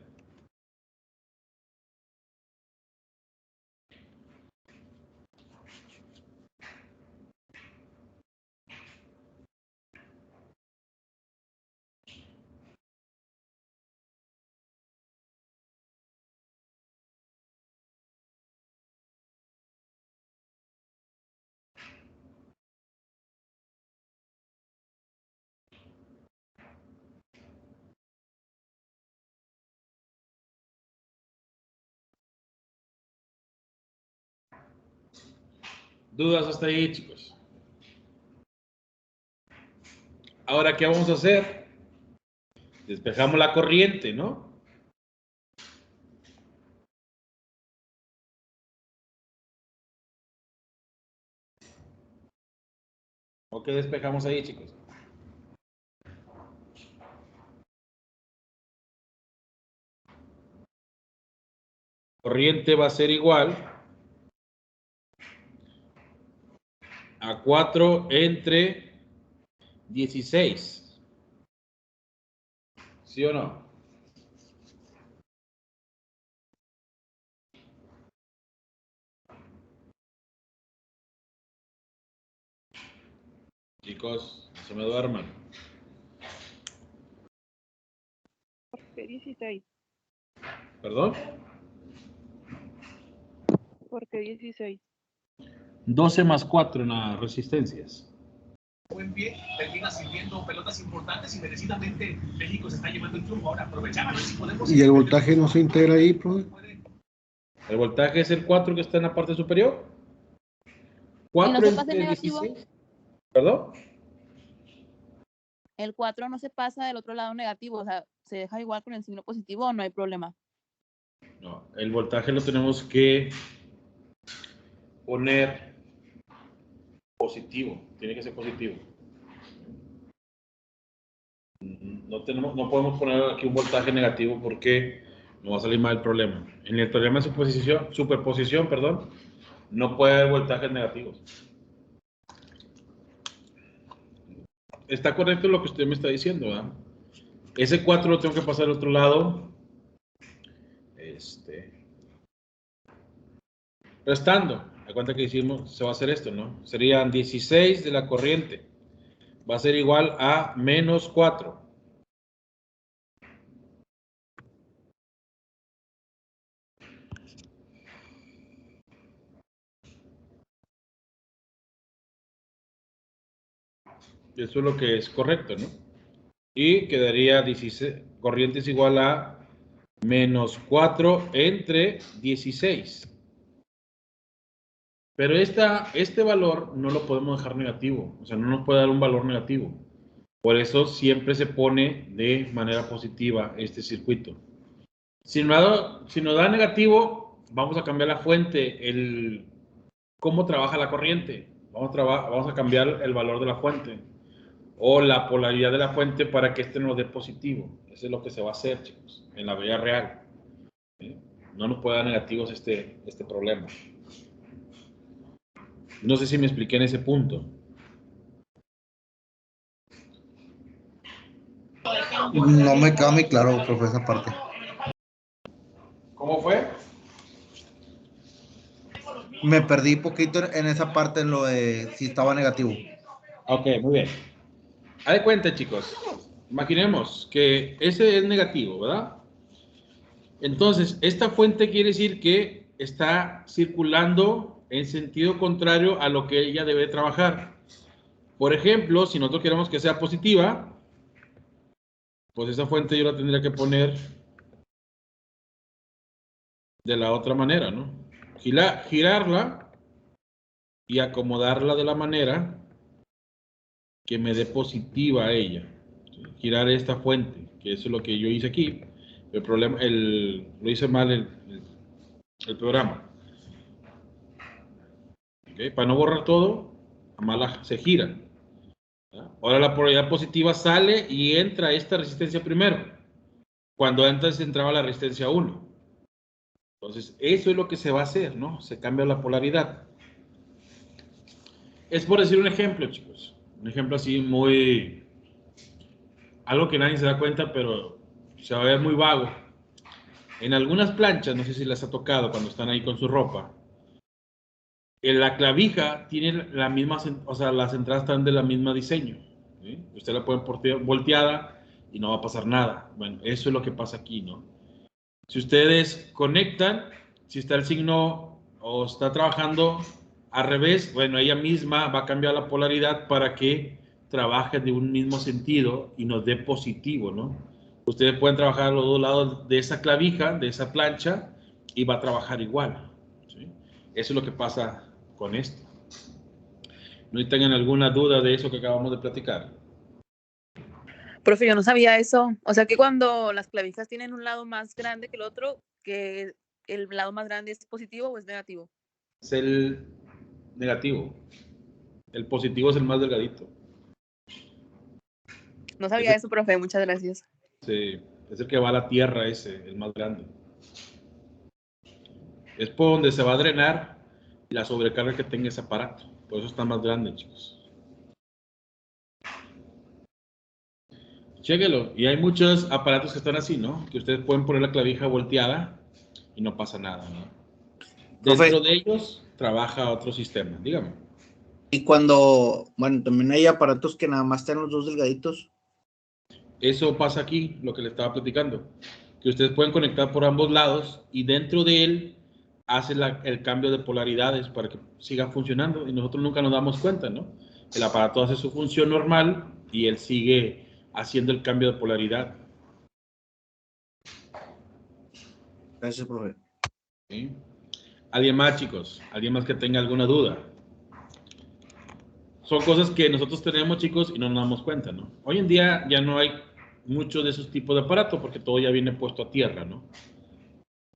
¿Dudas hasta ahí, chicos? Ahora, ¿qué vamos a hacer? Despejamos la corriente, ¿no? ¿O qué despejamos ahí, chicos? Corriente va a ser igual a 4 entre 16. ¿Sí o no? Chicos, no se me duerman. ¿Por qué 16? ¿Perdón? ¿Por qué 16? 12 más 4 en las resistencias. Buen pie, termina sirviendo pelotas importantes y merecidamente México se está llevando el triunfo. Ahora aprovechar a ver si podemos. ¿Y el voltaje no se integra ahí, profe? El voltaje es el 4 que está en la parte superior. 4 no se pasa entre el negativo? 16. ¿Perdón? El 4 no se pasa del otro lado negativo, o sea, se deja igual con el signo positivo o no hay problema. No, el voltaje lo tenemos que poner positivo, tiene que ser positivo. No podemos poner aquí un voltaje negativo porque no va a salir mal el problema. En el teorema de superposición, perdón, no puede haber voltajes negativos. Está correcto lo que usted me está diciendo, ¿verdad? Ese 4 lo tengo que pasar al otro lado. Restando. A cuenta que hicimos, se va a hacer esto, ¿no? Serían 16 de la corriente. Va a ser igual a menos 4. Eso es lo que es correcto, ¿no? Y quedaría 16, corriente es igual a menos 4 entre 16. Pero este valor no lo podemos dejar negativo. O sea, no nos puede dar un valor negativo. Por eso siempre se pone de manera positiva este circuito. Si nos da negativo, vamos a cambiar la fuente, cómo trabaja la corriente. Vamos a cambiar el valor de la fuente o la polaridad de la fuente para que este nos dé positivo. Eso es lo que se va a hacer, chicos, en la vida real. ¿Sí? No nos puede dar negativos este problema. No sé si me expliqué en ese punto. No me queda muy claro, profe, esa parte. ¿Cómo fue? Me perdí poquito en esa parte, en lo de si estaba negativo. Ok, muy bien. Haz de cuenta, chicos. Imaginemos que ese es negativo, ¿verdad? Entonces, esta fuente quiere decir que está circulando en sentido contrario a lo que ella debe trabajar. Por ejemplo, si nosotros queremos que sea positiva, pues esa fuente yo la tendría que poner de la otra manera, ¿no? Girarla y acomodarla de la manera que me dé positiva a ella. ¿Sí? Girar esta fuente, que eso es lo que yo hice aquí. El problema, lo hice mal el programa. ¿Okay? Para no borrar todo, se gira. ¿Ya? Ahora la polaridad positiva sale y entra esta resistencia primero. Cuando antes entraba la resistencia 1. Entonces, eso es lo que se va a hacer, ¿no? Se cambia la polaridad. Es por decir un ejemplo, chicos. Un ejemplo así muy... Algo que nadie se da cuenta, pero se va a ver muy vago. En algunas planchas, no sé si las ha tocado cuando están ahí con su ropa, en la clavija tiene la misma, o sea, las entradas están de la misma diseño. ¿Sí? Usted la puede volteada y no va a pasar nada. Bueno, eso es lo que pasa aquí, ¿no? Si ustedes conectan, si está el signo o está trabajando al revés, bueno, ella misma va a cambiar la polaridad para que trabaje de un mismo sentido y nos dé positivo, ¿no? Ustedes pueden trabajar a los dos lados de esa clavija, de esa plancha, y va a trabajar igual. ¿Sí? Eso es lo que pasa con esto. ¿No tengan alguna duda de eso que acabamos de platicar? Profe, yo no sabía eso. O sea que cuando las clavijas tienen un lado más grande que el otro, que el lado más grande es positivo o es negativo. Es el negativo. El positivo es el más delgadito. No sabía eso, profe. Muchas gracias. Sí, es el que va a la tierra ese, el más grande. Es por donde se va a drenar la sobrecarga que tenga ese aparato. Por eso está más grande, chicos. Chéquelo. Y hay muchos aparatos que están así, ¿no? Que ustedes pueden poner la clavija volteada y no pasa nada, ¿no? Dentro de ellos trabaja otro sistema. Dígame. Y cuando, bueno, también hay aparatos que nada más están los dos delgaditos. Eso pasa aquí, lo que le estaba platicando. Que ustedes pueden conectar por ambos lados y dentro de él hace el cambio de polaridades para que siga funcionando y nosotros nunca nos damos cuenta, ¿no? El aparato hace su función normal y él sigue haciendo el cambio de polaridad. Gracias, profe. ¿Sí? ¿Alguien más, chicos? ¿Alguien más que tenga alguna duda? Son cosas que nosotros tenemos, chicos, y no nos damos cuenta, ¿no? Hoy en día ya no hay muchos de esos tipos de aparatos porque todo ya viene puesto a tierra, ¿no?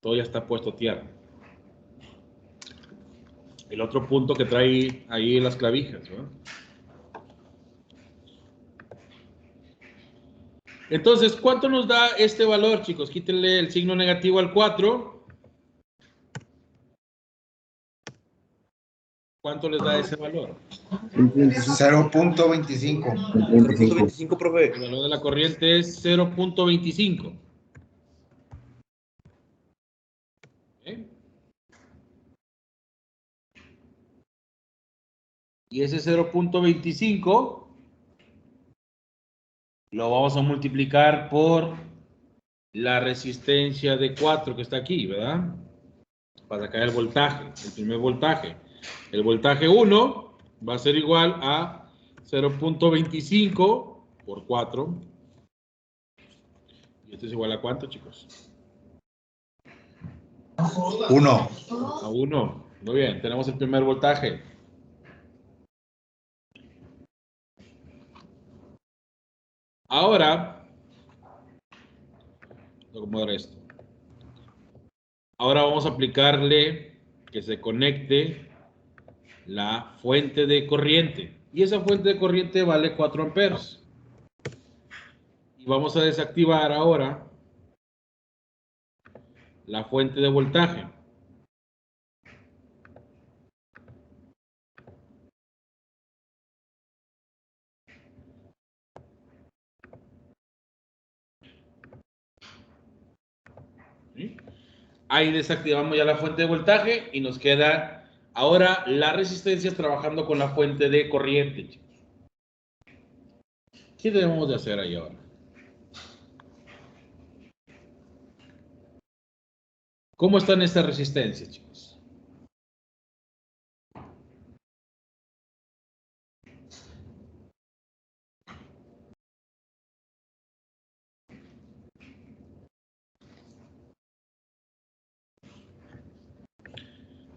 Todo ya está puesto a tierra. El otro punto que trae ahí las clavijas, ¿no? Entonces, ¿cuánto nos da este valor, chicos? Quítenle el signo negativo al 4. ¿Cuánto les da ese valor? 0.25. 0.25, profe. El valor de la corriente es 0.25. ¿Okay? Y ese 0.25 lo vamos a multiplicar por la resistencia de 4 que está aquí, ¿verdad? Para sacar el voltaje, el primer voltaje. El voltaje 1 va a ser igual a 0.25 por 4. ¿Y esto es igual a cuánto, chicos? 1. A 1. Muy bien, tenemos el primer voltaje. Ahora, voy a acomodar esto. Ahora vamos a aplicarle que se conecte la fuente de corriente. Y esa fuente de corriente vale 4 amperes. Y vamos a desactivar ahora la fuente de voltaje. ¿Sí? Ahí desactivamos ya la fuente de voltaje y nos queda ahora la resistencia trabajando con la fuente de corriente, chicos. ¿Qué debemos de hacer ahí ahora? ¿Cómo están estas resistencias, chicos?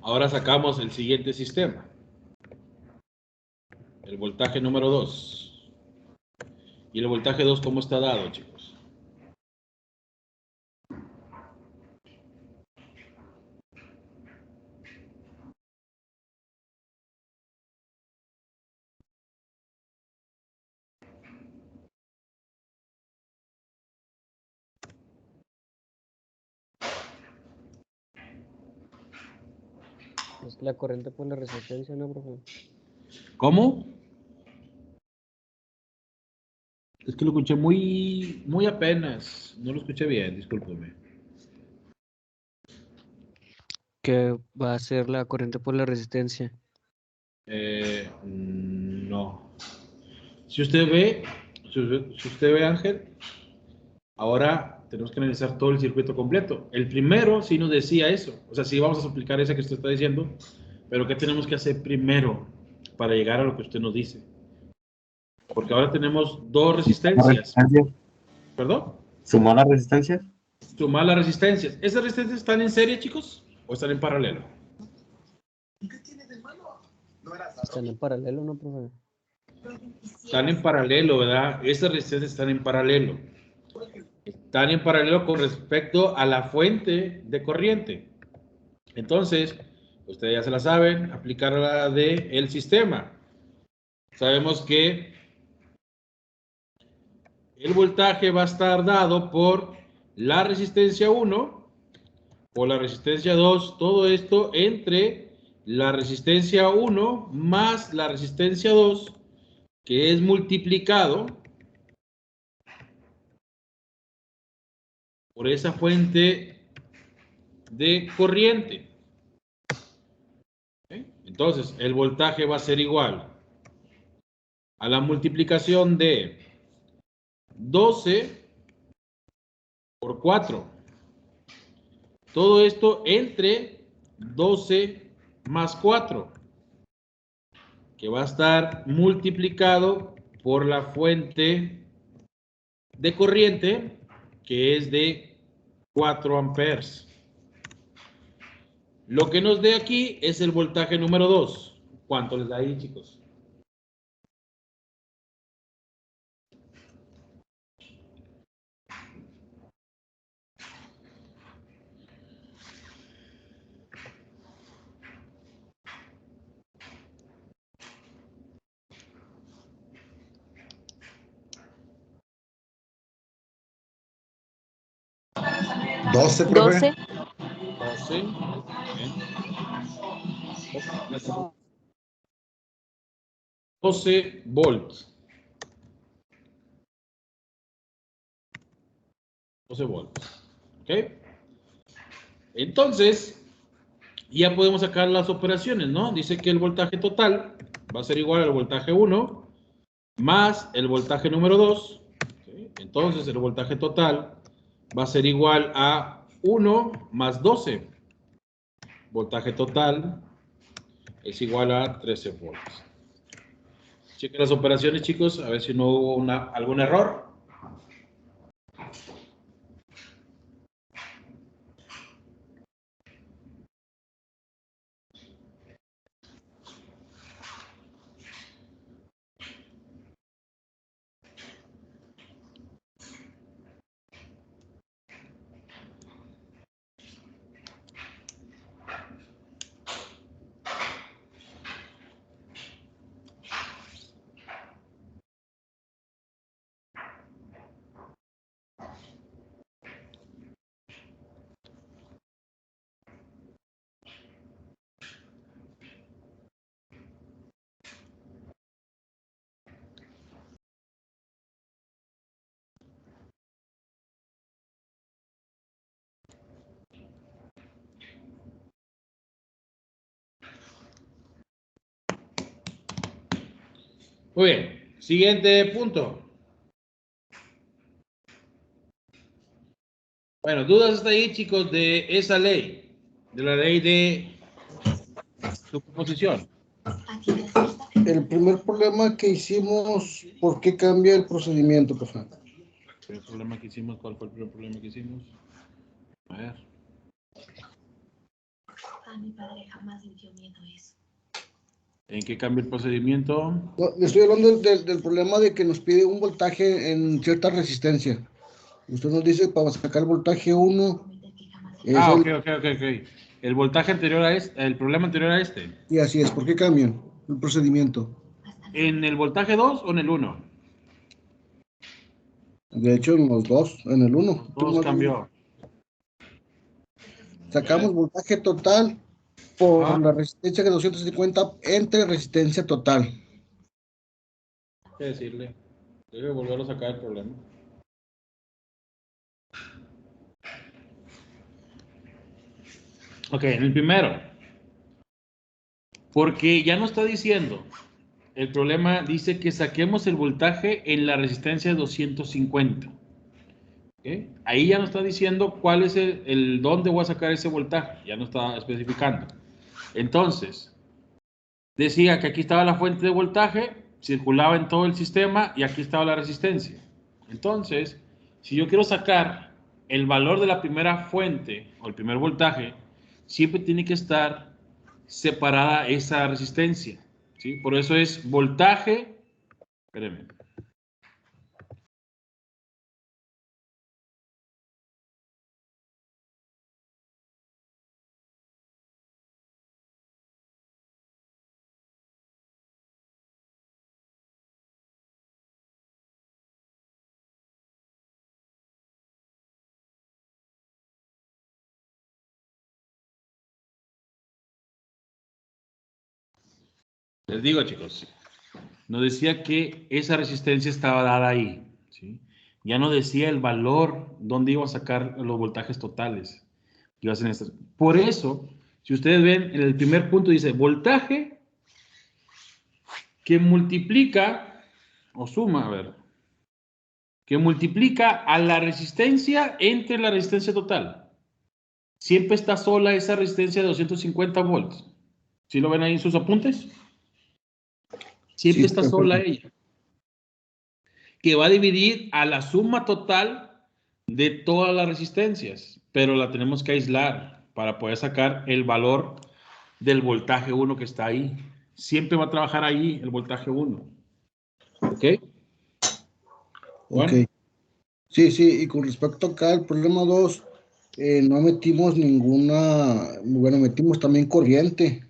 Ahora sacamos el siguiente sistema. El voltaje número 2. ¿Y el voltaje 2 cómo está dado, chicos? Es la corriente por la resistencia, ¿no, profe? ¿Cómo? Es que lo escuché muy apenas. No lo escuché bien, discúlpeme. Que va a ser la corriente por la resistencia. No. Si usted ve, Ángel, ahora tenemos que analizar todo el circuito completo. El primero sí nos decía eso. O sea, sí vamos a aplicar esa que usted está diciendo, pero ¿qué tenemos que hacer primero para llegar a lo que usted nos dice? Porque ahora tenemos dos resistencias. ¿Perdón? ¿Sumó las resistencias? Sumar las resistencias. ¿Esas resistencias están en serie, chicos? ¿O están en paralelo? Están en paralelo, ¿no, profe? Están en paralelo, ¿verdad? Esas resistencias están en paralelo. Están en paralelo con respecto a la fuente de corriente. Entonces, ustedes ya se la saben, aplicar la del sistema. Sabemos que el voltaje va a estar dado por la resistencia 1, por la resistencia 2, todo esto entre la resistencia 1 más la resistencia 2, que es multiplicado por esa fuente de corriente. ¿Okay? Entonces, el voltaje va a ser igual a la multiplicación de 12 por 4. Todo esto entre 12 más 4, que va a estar multiplicado por la fuente de corriente, que es de 4 amperes. Lo que nos dé aquí es el voltaje número 2. ¿Cuánto les da ahí, chicos? ¿12, profe? 12. 12 volts. 12 volts. ¿Ok? Entonces, ya podemos sacar las operaciones, ¿no? Dice que el voltaje total va a ser igual al voltaje 1 más el voltaje número 2. ¿Okay? Entonces, el voltaje total va a ser igual a 1 más 12. Voltaje total es igual a 13 volts. Chequen las operaciones, chicos, a ver si no hubo algún error. Muy bien. Siguiente punto. Bueno, dudas hasta ahí, chicos, de esa ley. De la ley de superposición. El primer problema que hicimos, ¿por qué cambia el procedimiento, profe? ¿Cuál fue el primer problema que hicimos? A ver. A mi padre jamás le dio miedo eso. ¿En qué cambia el procedimiento? No, le estoy hablando del problema de que nos pide un voltaje en cierta resistencia. Usted nos dice para sacar el voltaje 1. Ok. El voltaje anterior a este, el problema anterior a este. Y así es, ¿por qué cambian el procedimiento? ¿En el voltaje 2 o en el 1? De hecho, en los dos, en el 1. Todos cambió. Sacamos voltaje total por la resistencia de 250 entre resistencia total. ¿Qué decirle? Debe volver a sacar el problema. Ok, en el primero. Porque ya no está diciendo. El problema dice que saquemos el voltaje en la resistencia de 250. ¿Okay? Ahí ya no está diciendo cuál es el dónde voy a sacar ese voltaje. Ya no está especificando. Entonces, decía que aquí estaba la fuente de voltaje, circulaba en todo el sistema y aquí estaba la resistencia. Entonces, si yo quiero sacar el valor de la primera fuente o el primer voltaje, siempre tiene que estar separada esa resistencia, ¿sí? Por eso es voltaje, espérenme. Les digo, chicos, nos decía que esa resistencia estaba dada ahí, ¿sí? Ya no decía el valor, dónde iba a sacar los voltajes totales. Por eso, si ustedes ven, en el primer punto dice voltaje que multiplica, o suma, a ver, que multiplica a la resistencia entre la resistencia total. Siempre está sola esa resistencia de 250 volts. ¿Sí lo ven ahí en sus apuntes? Siempre está sola ella. Que va a dividir a la suma total de todas las resistencias, pero la tenemos que aislar para poder sacar el valor del voltaje 1 que está ahí. Siempre va a trabajar ahí el voltaje 1. ¿Ok? Bueno. Ok. Sí, y con respecto acá al problema 2, no metimos metimos también corriente.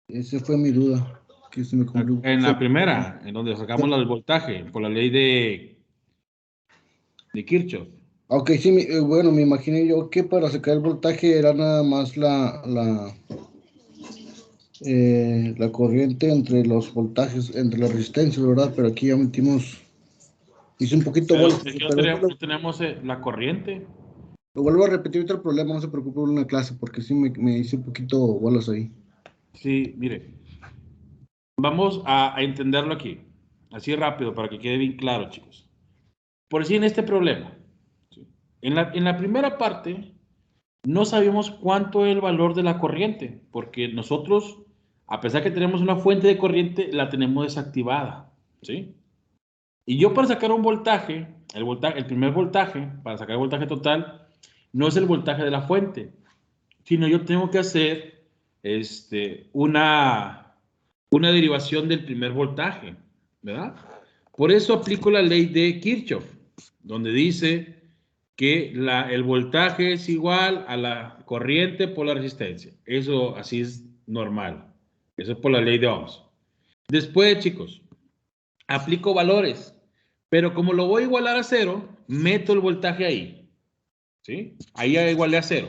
Esa fue mi duda. Que se me en la primera, en donde sacamos el voltaje, por la ley de Kirchhoff. Ok, sí, me imaginé yo que para sacar el voltaje era nada más la corriente entre los voltajes, entre las resistencias, ¿verdad? Pero aquí ya metimos, hice un poquito... no tenemos la corriente. Lo vuelvo a repetir ahorita el problema, no se preocupe en una clase, porque sí me hice un poquito bolas ahí. Sí, mire. Vamos a entenderlo aquí, así rápido, para que quede bien claro, chicos. Por decir, en este problema, ¿sí? en la primera parte, no sabemos cuánto es el valor de la corriente, porque nosotros, a pesar que tenemos una fuente de corriente, la tenemos desactivada, ¿sí? Y yo para sacar un voltaje, el primer voltaje, para sacar el voltaje total, no es el voltaje de la fuente, sino yo tengo que hacer una derivación del primer voltaje, ¿verdad? Por eso aplico la ley de Kirchhoff, donde dice que el voltaje es igual a la corriente por la resistencia. Eso así es normal. Eso es por la ley de Ohms. Después, chicos, aplico valores, pero como lo voy a igualar a 0, meto el voltaje ahí, ¿sí? Ahí ya igualé a 0.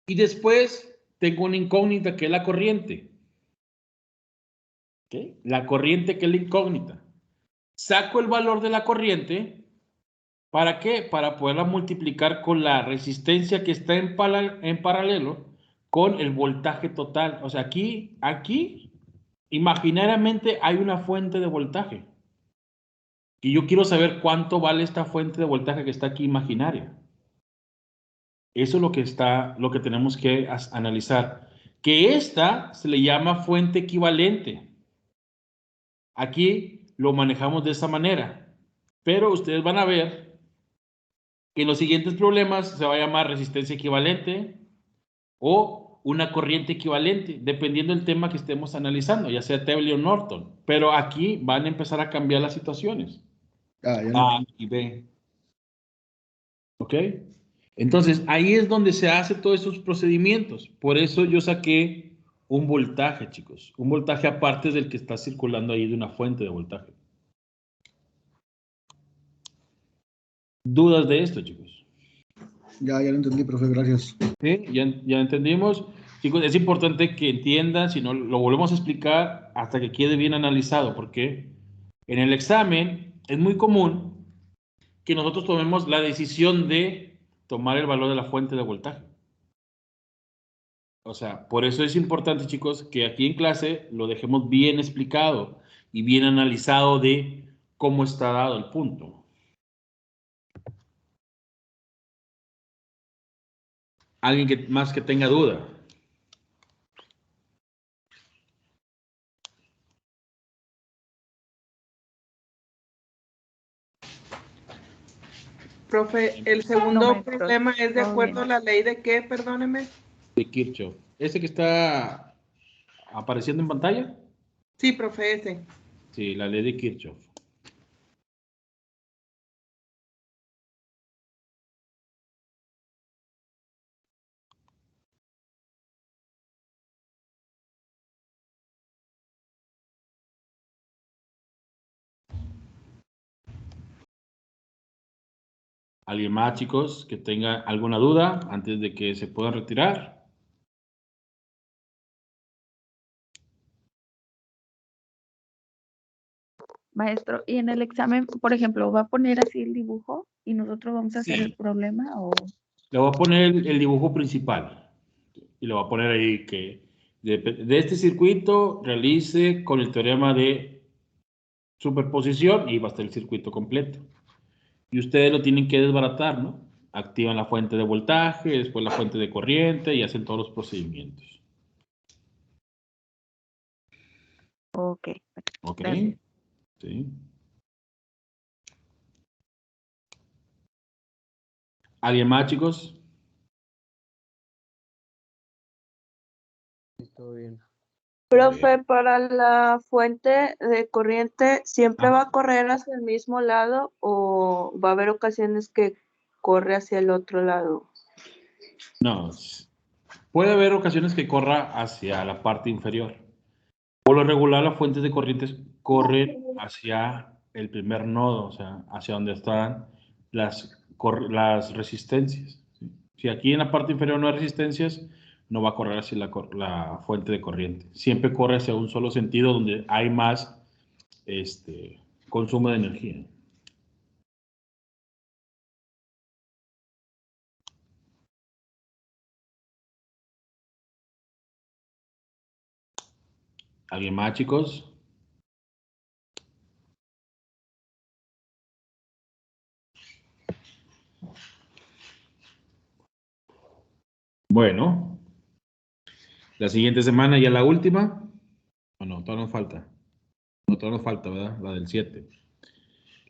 Y después tengo una incógnita que es la corriente. ¿Okay? La corriente que es la incógnita. Saco el valor de la corriente. ¿Para qué? Para poderla multiplicar con la resistencia que está en paralelo con el voltaje total. O sea, aquí imaginariamente hay una fuente de voltaje. Y yo quiero saber cuánto vale esta fuente de voltaje que está aquí imaginaria. Eso es lo que tenemos que analizar. Que esta se le llama fuente equivalente. Aquí lo manejamos de esa manera. Pero ustedes van a ver que en los siguientes problemas se va a llamar resistencia equivalente o una corriente equivalente, dependiendo del tema que estemos analizando, ya sea Thevenin o Norton. Pero aquí van a empezar a cambiar las situaciones. A y B. ¿Ok? Entonces, ahí es donde se hace todos esos procedimientos. Por eso yo saqué un voltaje, chicos. Un voltaje aparte del que está circulando ahí de una fuente de voltaje. ¿Dudas de esto, chicos? Ya lo entendí, profe, gracias. ¿Sí? Ya entendimos. Chicos, es importante que entiendan, si no, lo volvemos a explicar hasta que quede bien analizado, porque en el examen es muy común que nosotros tomemos la decisión de tomar el valor de la fuente de voltaje. O sea, por eso es importante, chicos, que aquí en clase lo dejemos bien explicado y bien analizado de cómo está dado el punto. ¿Alguien más que tenga duda? Profe, el segundo problema es de acuerdo a la ley de qué, perdóneme. De Kirchhoff. ¿Ese que está apareciendo en pantalla? Sí, profe, ese. Sí, la ley de Kirchhoff. ¿Alguien más, chicos, que tenga alguna duda antes de que se puedan retirar? Maestro, y en el examen, por ejemplo, ¿va a poner así el dibujo y nosotros vamos a hacer el problema o...? Le voy a poner el dibujo principal y le voy a poner ahí que de este circuito realice con el teorema de superposición y va a estar el circuito completo. Y ustedes lo tienen que desbaratar, ¿no? Activan la fuente de voltaje, después la fuente de corriente y hacen todos los procedimientos. Ok. Ok. Gracias. Sí. ¿Alguien más, chicos? Todo bien. Profe, para la fuente de corriente, ¿siempre va a correr hacia el mismo lado o va a haber ocasiones que corre hacia el otro lado? No. Puede haber ocasiones que corra hacia la parte inferior. Por lo regular, las fuentes de corrientes corren hacia el primer nodo, o sea, hacia donde están las resistencias. ¿Sí? Si aquí en la parte inferior no hay resistencias, no va a correr hacia la fuente de corriente. Siempre corre hacia un solo sentido donde hay más consumo de energía. ¿Alguien más, chicos? Bueno, la siguiente semana ya la última. ¿O no? Todavía nos falta. No, todavía nos falta, ¿verdad? La del 7.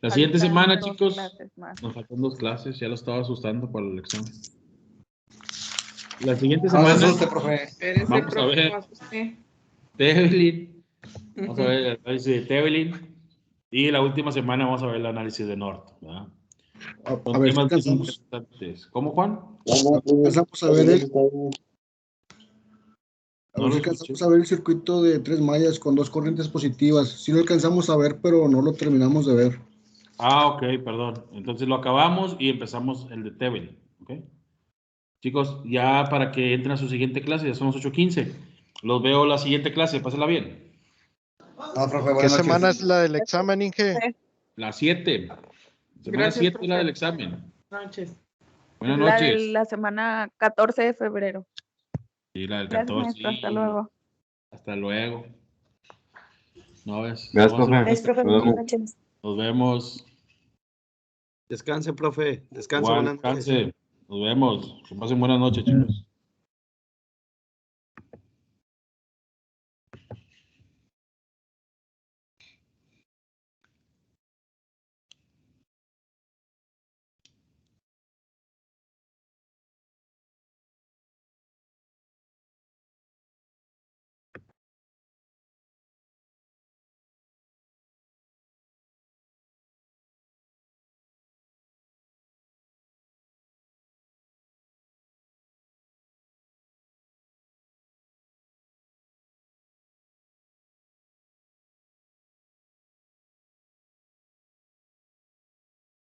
La siguiente semana, chicos, nos faltan 2 clases. Ya lo estaba asustando para el examen. La siguiente semana. No se asuste, profe. Vamos a ver Thevenin. Vamos a ver el análisis de Thevenin. Y la última semana vamos a ver el análisis de Norton, ¿verdad? Son ver, temas si importantes. ¿Cómo, Juan? Alcanzamos a ver No lo alcanzamos a ver el circuito de 3 mallas con 2 corrientes positivas. Sí lo alcanzamos a ver, pero no lo terminamos de ver. Ah, ok, perdón. Entonces lo acabamos y empezamos el de Thevenin. ¿Ok? Chicos, ya para que entren a su siguiente clase, ya son las 8:15. Los veo la siguiente clase, pásenla bien. No, profe, ¿Qué semana es la del examen, Inge? La 7. Semana Gracias, 7 profe. la del examen. Buenas noches. Buenas La de noches. la semana 14 de febrero. Sí, la del Gracias, 14. maestro. Hasta luego. Hasta luego. No ves. Gracias, profe. Vamos a- Gracias, profe. Nos vemos. Buenas noches. Nos vemos. Descanse, profe. Descanse, Igual, buenas noches. descanse. Nos vemos. Que pasen buenas noches, chicos.